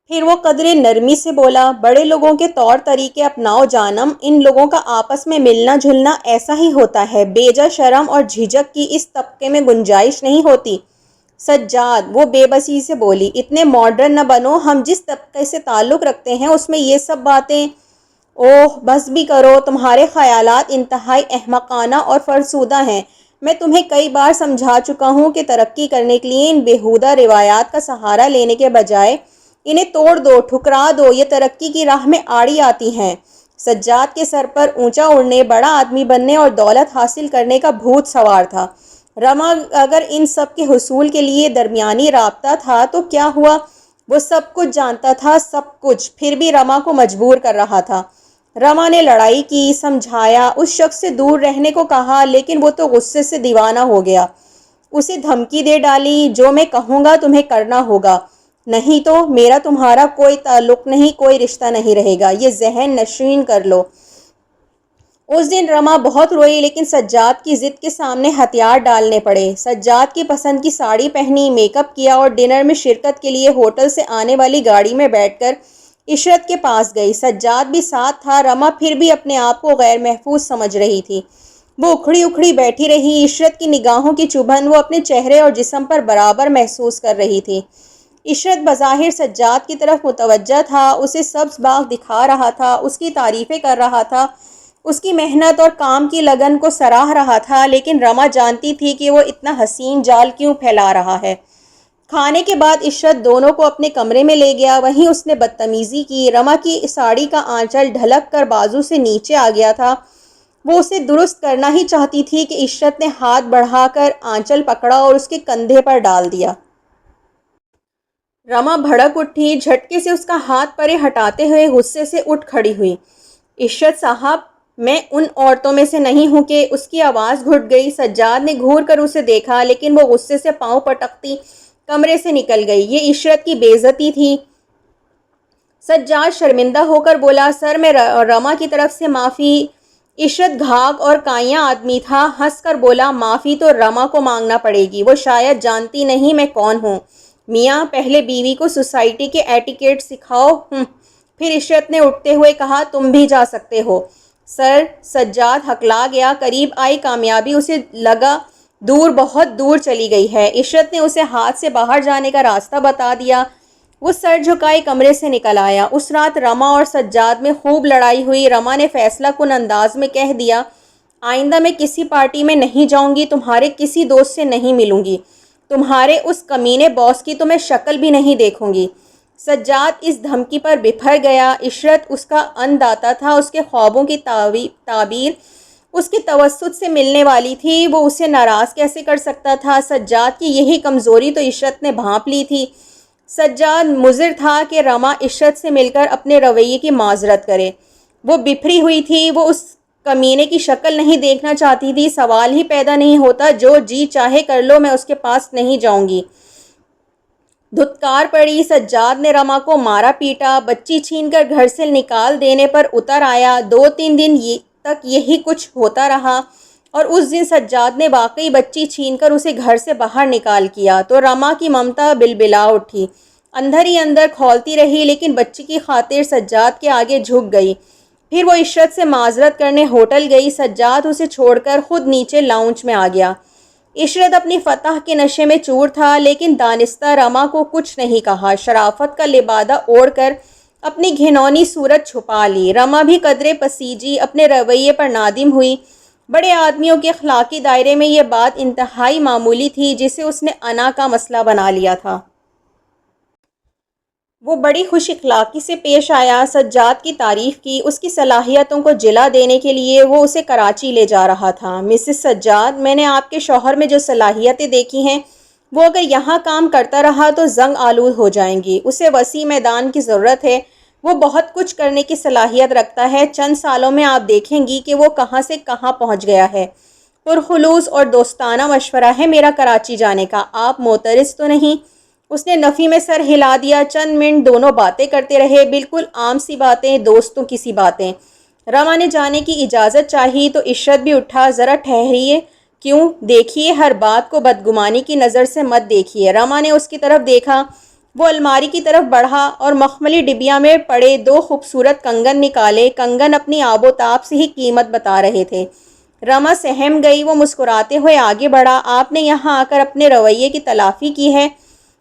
پھر وہ قدرے نرمی سے بولا بڑے لوگوں کے طور طریقے اپناؤ جانم، ان لوگوں کا آپس میں ملنا جلنا ایسا ہی ہوتا ہے، بیجا شرم اور جھجک کی اس طبقے میں گنجائش نہیں ہوتی۔ سجاد وہ بے بسی سے بولی اتنے ماڈرن نہ بنو، ہم جس طبقے سے تعلق رکھتے ہیں اس میں یہ سب باتیں۔ اوہ بس بھی کرو، تمہارے خیالات انتہائی احمقانہ اور فرسودہ ہیں۔ میں تمہیں کئی بار سمجھا چکا ہوں کہ ترقی کرنے کے لیے ان بیہودہ روایات کا سہارا لینے کے بجائے انہیں توڑ دو، ٹھکرا دو، یہ ترقی کی راہ میں آڑی آتی ہیں۔ سجاد کے سر پر اونچا اڑنے، بڑا آدمی بننے اور دولت حاصل کرنے کا بھوت سوار تھا۔ رما اگر ان سب کے حصول کے لیے درمیانی رابطہ تھا تو کیا ہوا؟ وہ سب کچھ جانتا تھا، سب کچھ، پھر بھی رما کو مجبور کر رہا تھا۔ رما نے لڑائی کی، سمجھایا، اس شخص سے دور رہنے کو کہا، لیکن وہ تو غصے سے دیوانہ ہو گیا۔ اسے دھمکی دے ڈالی جو میں کہوں گا تمہیں کرنا ہوگا، نہیں تو میرا تمہارا کوئی تعلق نہیں، کوئی رشتہ نہیں رہے گا، یہ ذہن نشین کر لو۔ اس دن رما بہت روئی، لیکن سجاد کی ضد کے سامنے ہتھیار ڈالنے پڑے۔ سجاد کی پسند کی ساڑی پہنی، میک اپ کیا اور ڈنر میں شرکت کے لیے ہوٹل سے آنے والی گاڑی میں بیٹھ کر عشرت کے پاس گئی۔ سجاد بھی ساتھ تھا۔ رما پھر بھی اپنے آپ کو غیر محفوظ سمجھ رہی تھی۔ وہ اکھڑی اکھڑی بیٹھی رہی، عشرت کی نگاہوں کی چبھن وہ اپنے چہرے اور جسم پر برابر محسوس کر رہی تھی۔ عشرت بظاہر سجاد کی طرف متوجہ تھا، اسے سبز باغ دکھا رہا تھا، اس کی تعریفیں کر رہا تھا، اس کی محنت اور کام کی لگن کو سراہ رہا تھا، لیکن رما جانتی تھی کہ وہ اتنا حسین جال کیوں پھیلا رہا ہے۔ کھانے کے بعد عشرت دونوں کو اپنے کمرے میں لے گیا، وہیں اس نے بدتمیزی کی۔ رما کی ساڑی کا آنچل ڈھلک کر بازو سے نیچے آ گیا تھا، وہ اسے درست کرنا ہی چاہتی تھی کہ عشرت نے ہاتھ بڑھا کر آنچل پکڑا اور اس کے کندھے پر ڈال دیا۔ رما بھڑک اٹھی، جھٹکے سے اس کا ہاتھ پرے ہٹاتے ہوئے غصے سے اٹھ کھڑی ہوئی۔ عشرت صاحب میں ان عورتوں میں سے نہیں ہوں کہ… اس کی آواز گھٹ گئی۔ سجاد نے گھور کر اسے دیکھا، لیکن وہ غصے سے پاؤں پٹکتی کمرے سے نکل گئی۔ یہ عشرت کی بے عزتی تھی۔ سجاد شرمندہ ہو کر بولا سر میں رما کی طرف سے معافی۔ عشرت گھاگ اور کائیاں آدمی تھا، ہنس کر بولا معافی تو رما کو مانگنا پڑے گی، وہ شاید جانتی نہیں میں کون ہوں۔ میاں پہلے بیوی کو سوسائٹی کے ایٹیکیٹ سکھاؤ۔ پھر عشرت نے اٹھتے ہوئے کہا تم بھی جا سکتے ہو۔ سر سجاد ہکلا گیا، قریب آئی کامیابی اسے لگا دور بہت دور چلی گئی ہے۔ عشرت نے اسے ہاتھ سے باہر جانے کا راستہ بتا دیا۔ وہ سر جھکائے کمرے سے نکل آیا۔ اس رات رما اور سجاد میں خوب لڑائی ہوئی۔ رما نے فیصلہ کن انداز میں کہہ دیا آئندہ میں کسی پارٹی میں نہیں جاؤں گی، تمہارے کسی دوست سے نہیں ملوں گی، تمہارے اس کمینے باس کی تو میں شکل بھی نہیں دیکھوں گی۔ سجاد اس دھمکی پر بپھر گیا۔ عشرت اس کا انداتا تھا، اس کے خوابوں کی تعبیر اس کے توسط سے ملنے والی تھی، وہ اسے ناراض کیسے کر سکتا تھا؟ سجاد کی یہی کمزوری تو عشرت نے بھانپ لی تھی۔ سجاد مضر تھا کہ رما عشرت سے مل کر اپنے رویے کی معذرت کرے۔ وہ بپھری ہوئی تھی، وہ اس کمینے کی شکل نہیں دیکھنا چاہتی تھی۔ سوال ہی پیدا نہیں ہوتا، جو جی چاہے کر لو، میں اس کے پاس نہیں جاؤں گی۔ دھتکار پڑی۔ سجاد نے رما کو مارا پیٹا، بچی چھین کر گھر سے نکال دینے پر اتر آیا۔ 2-3 دن تک یہی کچھ ہوتا رہا، اور اس دن سجاد نے واقعی بچی چھین کر اسے گھر سے باہر نکال کیا تو رما کی ممتا بلبلا اٹھی، اندر ہی اندر کھولتی رہی، لیکن بچی کی خاطر سجاد کے آگے جھک گئی۔ پھر وہ عشرت سے معذرت کرنے ہوٹل گئی۔ سجاد اسے چھوڑ کر خود نیچے لاؤنج میں آ گیا۔ عشرت اپنی فتح کے نشے میں چور تھا، لیکن دانستہ رما کو کچھ نہیں کہا۔ شرافت کا لبادہ اوڑھ کر اپنی گھنونی صورت چھپا لی۔ رما بھی قدرے پسیجی، اپنے رویے پر نادم ہوئی۔ بڑے آدمیوں کے اخلاقی دائرے میں یہ بات انتہائی معمولی تھی، جسے اس نے انا کا مسئلہ بنا لیا تھا۔ وہ بڑی خوش اخلاقی سے پیش آیا، سجاد کی تعریف کی، اس کی صلاحیتوں کو جلا دینے کے لیے وہ اسے کراچی لے جا رہا تھا۔ مسز سجاد، میں نے آپ کے شوہر میں جو صلاحیتیں دیکھی ہیں، وہ اگر یہاں کام کرتا رہا تو زنگ آلود ہو جائیں گی۔ اسے وسیع میدان کی ضرورت ہے، وہ بہت کچھ کرنے کی صلاحیت رکھتا ہے۔ چند سالوں میں آپ دیکھیں گی کہ وہ کہاں سے کہاں پہنچ گیا ہے۔ پرخلوص اور دوستانہ مشورہ ہے میرا کراچی جانے کا، آپ معترض تو نہیں؟ اس نے نفی میں سر ہلا دیا۔ چند منٹ دونوں باتیں کرتے رہے، بالکل عام سی باتیں، دوستوں کی سی باتیں۔ رما نے جانے کی اجازت چاہی تو عشرت بھی اٹھا۔ ذرا ٹھہریے۔ کیوں؟ دیکھیے، ہر بات کو بدگمانی کی نظر سے مت دیکھیے۔ رما نے اس کی طرف دیکھا۔ وہ الماری کی طرف بڑھا اور مخملی ڈبیا میں پڑے 2 خوبصورت کنگن نکالے۔ کنگن اپنی آب و تاب سے ہی قیمت بتا رہے تھے۔ رما سہم گئی۔ وہ مسکراتے ہوئے آگے بڑھا۔ آپ نے یہاں آ کر اپنے رویے کی تلافی کی ہے؟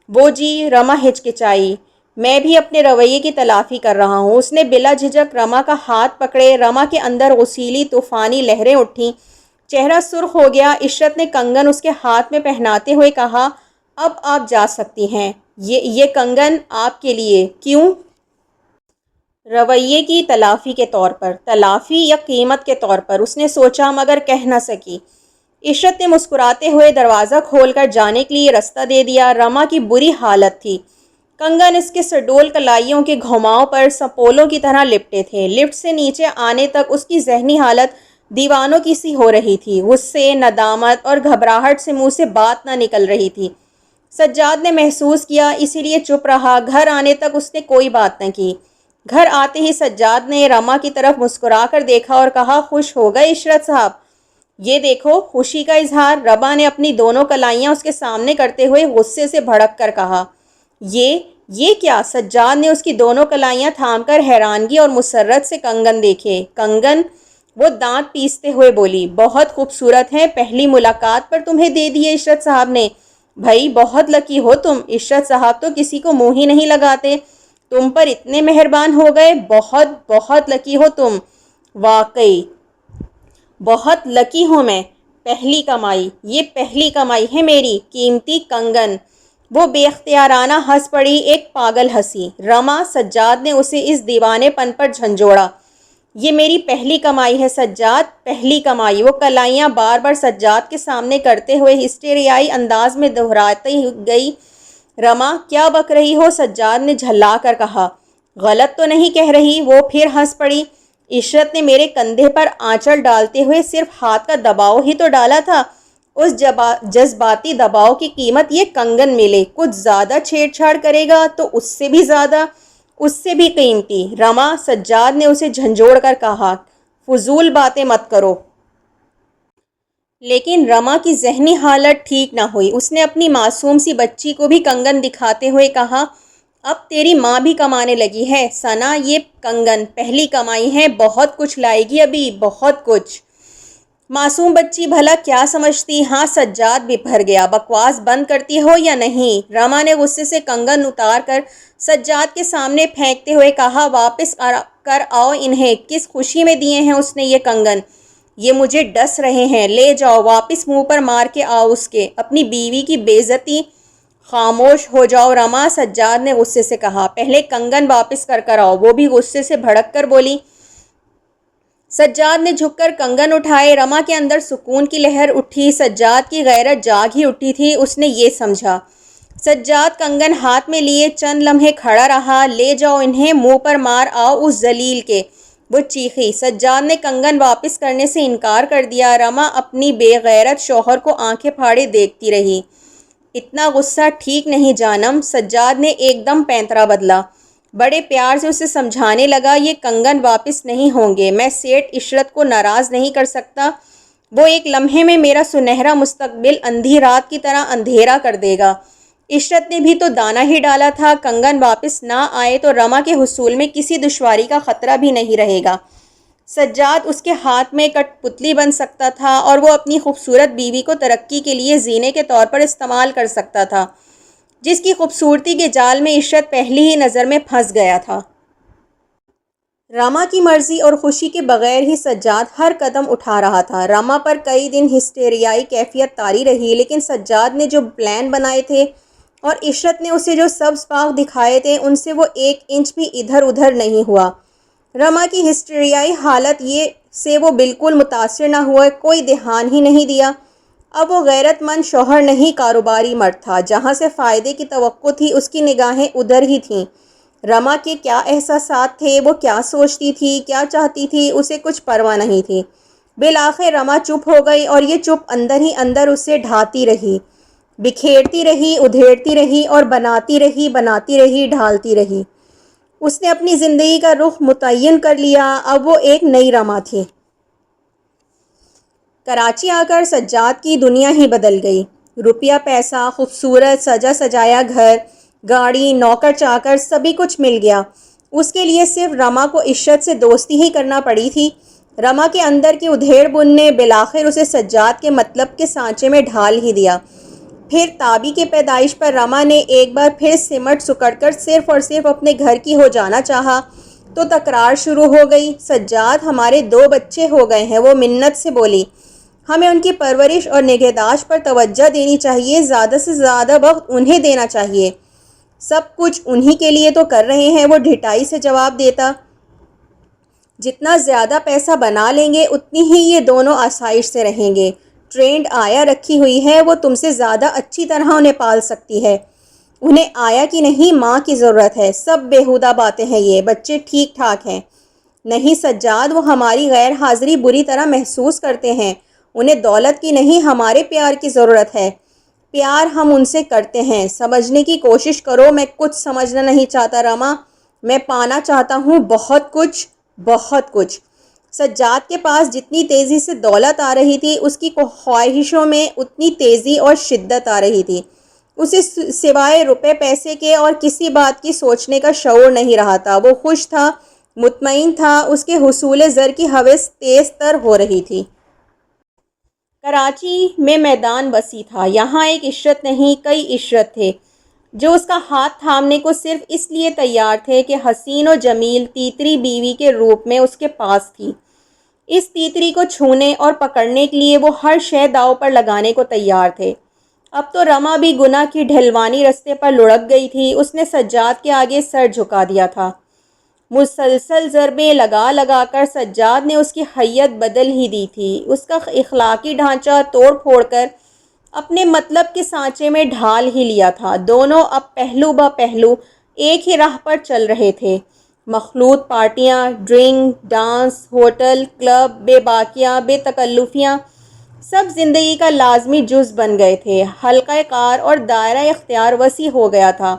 وہ جی، رما ہچکچائی۔ میں بھی اپنے رویے کی تلافی کر رہا ہوں۔ اس نے بلا جھجک رما کا ہاتھ پکڑے۔ رما کے اندر غسیلی طوفانی لہریں اٹھیں، چہرہ سرخ ہو گیا۔ عشرت نے کنگن اس کے ہاتھ میں پہناتے ہوئے کہا اب آپ جا سکتی ہیں، یہ کنگن آپ کے لیے۔ کیوں؟ رویے کی تلافی کے طور پر۔ تلافی یا قیمت کے طور پر؟ اس نے سوچا، مگر کہہ نہ سکی۔ عشرت نے مسکراتے ہوئے دروازہ کھول کر جانے کے لیے رستہ دے دیا۔ رما کی بری حالت تھی۔ کنگن اس کے سڈول کلائیوں کے گھماؤں پر سپولوں کی طرح لپٹے تھے۔ لفٹ سے نیچے آنے تک اس کی ذہنی حالت دیوانوں کی سی ہو رہی تھی۔ غصے، ندامت اور گھبراہٹ سے منہ سے بات نہ نکل رہی تھی۔ سجاد نے محسوس کیا، اسی لیے چپ رہا۔ گھر آنے تک اس نے کوئی بات نہ کی۔ گھر آتے ہی سجاد نے رما کی طرف مسکرا کر دیکھا اور کہا خوش ہو گئے عشرت صاحب؟ یہ دیکھو، خوشی کا اظہار۔ رما نے اپنی دونوں کلائیاں اس کے سامنے کرتے ہوئے غصے سے بھڑک کر کہا یہ کیا؟ سجاد نے اس کی دونوں کلائیاں تھام کر حیرانگی اور مسرت سے کنگن دیکھے۔ کنگن؟ وہ دانت پیستے ہوئے بولی، بہت خوبصورت ہیں، پہلی ملاقات پر تمہیں دے دیے عشرت صاحب نے؟ بھائی بہت لکی ہو تم، عشرت صاحب تو کسی کو منہ ہی نہیں لگاتے، تم پر اتنے مہربان ہو گئے، بہت بہت لکی ہو تم، واقعی بہت لکی ہوں میں۔ پہلی کمائی، یہ پہلی کمائی ہے میری، قیمتی کنگن۔ وہ بے اختیارانہ ہنس پڑی، ایک پاگل ہنسی۔ رما، سجاد نے اسے اس دیوانے پن پر جھنجھوڑا۔ یہ میری پہلی کمائی ہے سجاد، پہلی کمائی۔ وہ کلائیاں بار بار سجاد کے سامنے کرتے ہوئے ہسٹیریائی انداز میں دہراتی گئی۔ رما، کیا بک رہی ہو؟ سجاد نے جھلا کر کہا۔ غلط تو نہیں کہہ رہی؟ وہ پھر ہنس پڑی۔ عشرت نے میرے کندھے پر آنچل ڈالتے ہوئے صرف ہاتھ کا دباؤ ہی تو ڈالا تھا، اس جذباتی دباؤ کی قیمت یہ کنگن ملے، کچھ زیادہ چھیڑ چھاڑ کرے گا تو اس سے بھی زیادہ، اس سے بھی قیمتی۔ رما، سجاد نے اسے جھنجھوڑ کر کہا، فضول باتیں مت کرو۔ لیکن رما کی ذہنی حالت ٹھیک نہ ہوئی۔ اس نے اپنی معصوم سی بچی کو بھی کنگن دکھاتے ہوئے کہا، اب تیری ماں بھی کمانے لگی ہے ثنا، یہ کنگن پہلی کمائی ہے، بہت کچھ لائے گی ابھی، بہت کچھ۔ معصوم بچی بھلا کیا سمجھتی؟ ہاں سجاد بھی بھر گیا، بکواس بند کرتی ہو یا نہیں؟ رما نے غصے سے کنگن اتار کر سجاد کے سامنے پھینکتے ہوئے کہا، واپس کر آؤ انہیں، کس خوشی میں دیے ہیں اس نے یہ کنگن؟ یہ مجھے ڈس رہے ہیں، لے جاؤ واپس منہ پر مار کے آؤ اس کے، اپنی بیوی کی بے عزتی۔ خاموش ہو جاؤ رما، سجاد نے غصے سے کہا، پہلے کنگن واپس کر آؤ۔ وہ بھی غصے سے بھڑک کر بولی۔ سجاد نے جھک کر کنگن اٹھائے۔ رما کے اندر سکون کی لہر اٹھی، سجاد کی غیرت جاگ ہی اٹھی تھی، اس نے یہ سمجھا۔ سجاد کنگن ہاتھ میں لیے چند لمحے کھڑا رہا، لے جاؤ انہیں، منہ پر مار آؤ اس ذلیل کے، وہ چیخی۔ سجاد نے کنگن واپس کرنے سے انکار کر دیا۔ رما اپنی بے غیرت شوہر کو آنکھیں پھاڑے دیکھتی رہی۔ اتنا غصہ ٹھیک نہیں جانم، سجاد نے ایک دم پینترا بدلا۔ بڑے پیار سے اسے سمجھانے لگا، یہ کنگن واپس نہیں ہوں گے، میں سیٹھ عشرت کو ناراض نہیں کر سکتا، وہ ایک لمحے میں میرا سنہرا مستقبل اندھی رات کی طرح اندھیرا کر دے گا۔ عشرت نے بھی تو دانہ ہی ڈالا تھا، کنگن واپس نہ آئے تو رما کے حصول میں کسی دشواری کا خطرہ بھی نہیں رہے گا۔ سجاد اس کے ہاتھ میں کٹ پتلی بن سکتا تھا اور وہ اپنی خوبصورت بیوی کو ترقی کے لیے زینے کے طور پر استعمال کر سکتا تھا، جس کی خوبصورتی کے جال میں عشرت پہلی ہی نظر میں پھنس گیا تھا۔ رما کی مرضی اور خوشی کے بغیر ہی سجاد ہر قدم اٹھا رہا تھا۔ رما پر کئی دن ہسٹیریائی کیفیت طاری رہی، لیکن سجاد نے جو پلان بنائے تھے اور عشرت نے اسے جو سبز باغ دکھائے تھے، ان سے وہ ایک انچ بھی ادھر ادھر نہیں ہوا۔ رما کی ہسٹیریائی حالت یہ سے وہ بالکل متاثر نہ ہوا، کوئی دھیان ہی نہیں دیا۔ اب وہ غیرت مند شوہر نہیں، کاروباری مرد تھا، جہاں سے فائدے کی توقع تھی اس کی نگاہیں ادھر ہی تھیں۔ رما کے کیا احساسات تھے، وہ کیا سوچتی تھی، کیا چاہتی تھی، اسے کچھ پرواہ نہیں تھی۔ بالآخر رما چپ ہو گئی اور یہ چپ اندر ہی اندر اسے ڈھاتی رہی، بکھیرتی رہی، ادھیڑتی رہی اور بناتی رہی، ڈھالتی رہی۔ اس نے اپنی زندگی کا رخ متعین کر لیا، اب وہ ایک نئی رما تھی۔ کراچی آ کر سجاد کی دنیا ہی بدل گئی۔ روپیہ پیسہ، خوبصورت سجا سجایا گھر، گاڑی، نوکر چاکر، سبھی کچھ مل گیا۔ اس کے لیے صرف رما کو عشرت سے دوستی ہی کرنا پڑی تھی۔ رما کے اندر کی ادھیڑ بن نے بالآخر اسے سجاد کے مطلب کے سانچے میں ڈھال ہی دیا۔ پھر تابی کے پیدائش پر رما نے ایک بار پھر سمٹ سکڑ کر صرف اور صرف اپنے گھر کی ہو جانا چاہا تو تکرار شروع ہو گئی۔ سجاد، ہمارے 2 بچے ہو گئے ہیں، وہ منت سے بولی۔ ہمیں ان کی پرورش اور نگہداشت پر توجہ دینی چاہیے، زیادہ سے زیادہ وقت انہیں دینا چاہیے۔ سب کچھ انہی کے لیے تو کر رہے ہیں، وہ ڈھٹائی سے جواب دیتا۔ جتنا زیادہ پیسہ بنا لیں گے اتنی ہی یہ دونوں آسائش سے رہیں گے۔ ٹرینڈ آیا رکھی ہوئی ہے، وہ تم سے زیادہ اچھی طرح انہیں پال سکتی ہے۔ انہیں آیا کی نہیں، ماں کی ضرورت ہے۔ سب بیہودہ باتیں ہیں، یہ بچے ٹھیک ٹھاک ہیں۔ نہیں سجاد، وہ ہماری غیر حاضری بری طرح محسوس کرتے ہیں، انہیں دولت کی نہیں، ہمارے پیار کی ضرورت ہے۔ پیار ہم ان سے کرتے ہیں، سمجھنے کی کوشش کرو۔ میں کچھ سمجھنا نہیں چاہتا رما، میں پانا چاہتا ہوں، بہت کچھ، بہت کچھ۔ سجاد کے پاس جتنی تیزی سے دولت آ رہی تھی، اس کی خواہشوں میں اتنی تیزی اور شدت آ رہی تھی۔ اسے سوائے روپے پیسے کے اور کسی بات کی سوچنے کا شعور نہیں رہا تھا۔ وہ خوش تھا، مطمئن تھا، اس کے حصول زر کی ہوس تیز تر ہو رہی تھی۔ کراچی میں میدان وسیع تھا، یہاں ایک عشرت نہیں، کئی عشرت تھے جو اس کا ہاتھ تھامنے کو صرف اس لیے تیار تھے کہ حسین و جمیل تیتری بیوی کے روپ میں اس کے پاس تھی۔ اس تیتری کو چھونے اور پکڑنے کے لیے وہ ہر شے داؤ پر لگانے کو تیار تھے۔ اب تو رما بھی گناہ کی ڈھلوانی رستے پر لڑک گئی تھی، اس نے سجاد کے آگے سر جھکا دیا تھا۔ مسلسل ضربیں لگا لگا کر سجاد نے اس کی حیت بدل ہی دی تھی، اس کا اخلاقی ڈھانچہ توڑ پھوڑ کر اپنے مطلب کے سانچے میں ڈھال ہی لیا تھا۔ دونوں اب پہلو با پہلو ایک ہی راہ پر چل رہے تھے۔ مخلوط پارٹیاں، ڈرنک، ڈانس، ہوٹل، کلب، بے باکیاں، بے تکلفیاں، سب زندگی کا لازمی جز بن گئے تھے۔ حلقہ کار اور دائرہ اختیار وسیع ہو گیا تھا۔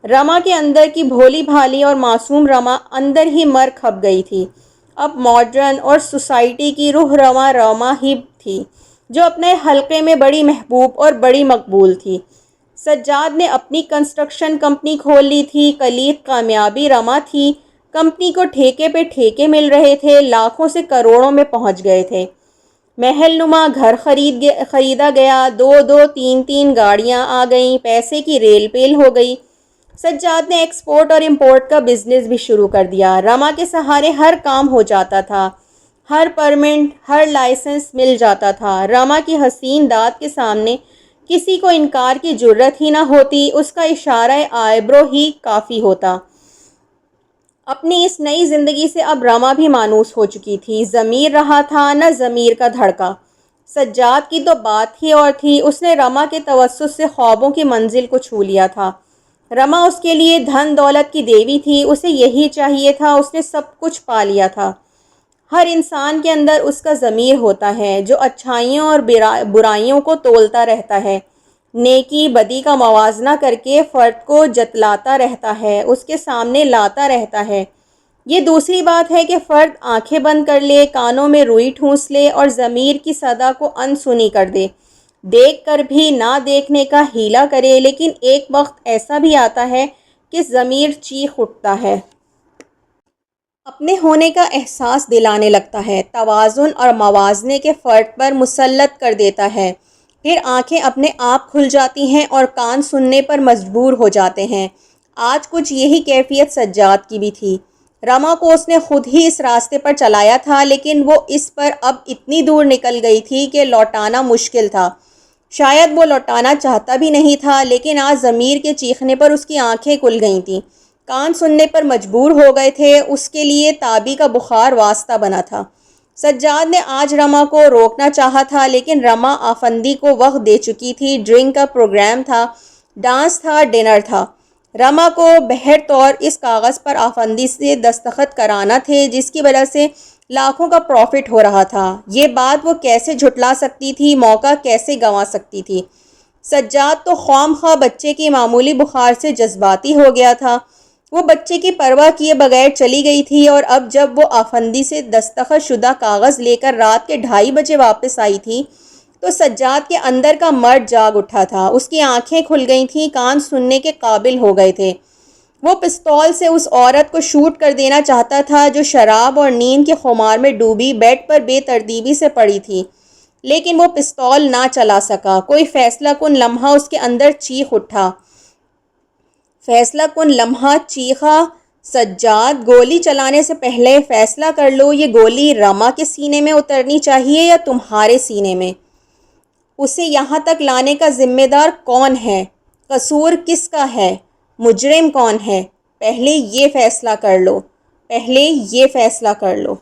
رما کے اندر کی بھولی بھالی اور معصوم رما اندر ہی مر کھپ گئی تھی۔ اب ماڈرن اور سوسائٹی کی روح رواں رما ہی تھی، جو اپنے حلقے میں بڑی محبوب اور بڑی مقبول تھی۔ سجاد نے اپنی کنسٹرکشن کمپنی کھول لی تھی، کلید کامیابی رما تھی، کمپنی کو ٹھیکے پہ ٹھیکے مل رہے تھے، لاکھوں سے کروڑوں میں پہنچ گئے تھے، محل نما گھر خریدا گیا، دو دو تین تین گاڑیاں آ گئیں، پیسے کی ریل پیل ہو گئی۔ سجاد نے ایکسپورٹ اور امپورٹ کا بزنس بھی شروع کر دیا، رما کے سہارے ہر کام ہو جاتا تھا، ہر پرمٹ، ہر لائسنس مل جاتا تھا، رما کی حسین داد کے سامنے کسی کو انکار کی جرت ہی نہ ہوتی، اس کا اشارہ آئبرو ہی کافی ہوتا۔ اپنی اس نئی زندگی سے اب رما بھی مانوس ہو چکی تھی، ضمیر رہا تھا نہ ضمیر کا دھڑکا۔ سجاد کی تو بات ہی اور تھی، اس نے رما کے توسط سے خوابوں کی منزل کو چھو لیا تھا۔ رما اس کے لیے دھن دولت کی دیوی تھی، اسے یہی چاہیے تھا، اس نے سب کچھ پا لیا تھا۔ ہر انسان کے اندر اس کا ضمیر ہوتا ہے جو اچھائیوں اور برائیوں کو تولتا رہتا ہے، نیکی بدی کا موازنہ کر کے فرد کو جتلاتا رہتا ہے، اس کے سامنے لاتا رہتا ہے۔ یہ دوسری بات ہے کہ فرد آنکھیں بند کر لے، کانوں میں روئی ٹھونس لے اور ضمیر کی صدا کو انسنی کر دے، دیکھ کر بھی نہ دیکھنے کا ہیلا کرے، لیکن ایک وقت ایسا بھی آتا ہے کہ ضمیر چیخ اٹھتا ہے، اپنے ہونے کا احساس دلانے لگتا ہے، توازن اور موازنے کے فرد پر مسلط کر دیتا ہے، پھر آنکھیں اپنے آپ کھل جاتی ہیں اور کان سننے پر مجبور ہو جاتے ہیں۔ آج کچھ یہی کیفیت سجاد کی بھی تھی۔ رما کو اس نے خود ہی اس راستے پر چلایا تھا، لیکن وہ اس پر اب اتنی دور نکل گئی تھی کہ لوٹانا مشکل تھا۔ شاید وہ لوٹانا چاہتا بھی نہیں تھا، لیکن آج ضمیر کے چیخنے پر اس کی آنکھیں کھل گئی تھیں، کان سننے پر مجبور ہو گئے تھے، اس کے لیے تابی کا بخار واسطہ بنا تھا۔ سجاد نے آج رما کو روکنا چاہا تھا، لیکن رما آفندی کو وقت دے چکی تھی، ڈرنک کا پروگرام تھا، ڈانس تھا، ڈنر تھا۔ رما کو بہر طور اس کاغذ پر آفندی سے دستخط کرانا تھے جس کی وجہ سے لاکھوں کا پروفٹ ہو رہا تھا۔ یہ بات وہ کیسے جھٹلا سکتی تھی، موقع کیسے گنوا سکتی تھی؟ سجاد تو خواہ مخواہ بچے کی معمولی بخار سے جذباتی ہو گیا تھا، وہ بچے کی پرواہ کیے بغیر چلی گئی تھی، اور اب جب وہ آفندی سے دستخط شدہ کاغذ لے کر رات کے 2:30 بجے واپس آئی تھی تو سجاد کے اندر کا مرد جاگ اٹھا تھا، اس کی آنکھیں کھل گئی تھیں، کان سننے کے قابل ہو گئے تھے۔ وہ پستول سے اس عورت کو شوٹ کر دینا چاہتا تھا جو شراب اور نیند کے خمار میں ڈوبی بیڈ پر بے ترتیبی سے پڑی تھی، لیکن وہ پستول نہ چلا سکا۔ کوئی فیصلہ کن لمحہ اس کے اندر چیخ اٹھا، فیصلہ کن لمحہ چیخا، سجاد گولی چلانے سے پہلے فیصلہ کر لو، یہ گولی رما کے سینے میں اترنی چاہیے یا تمہارے سینے میں؟ اسے یہاں تک لانے کا ذمہ دار کون ہے؟ قصور کس کا ہے؟ مجرم کون ہے؟ پہلے یہ فیصلہ کر لو، پہلے یہ فیصلہ کر لو۔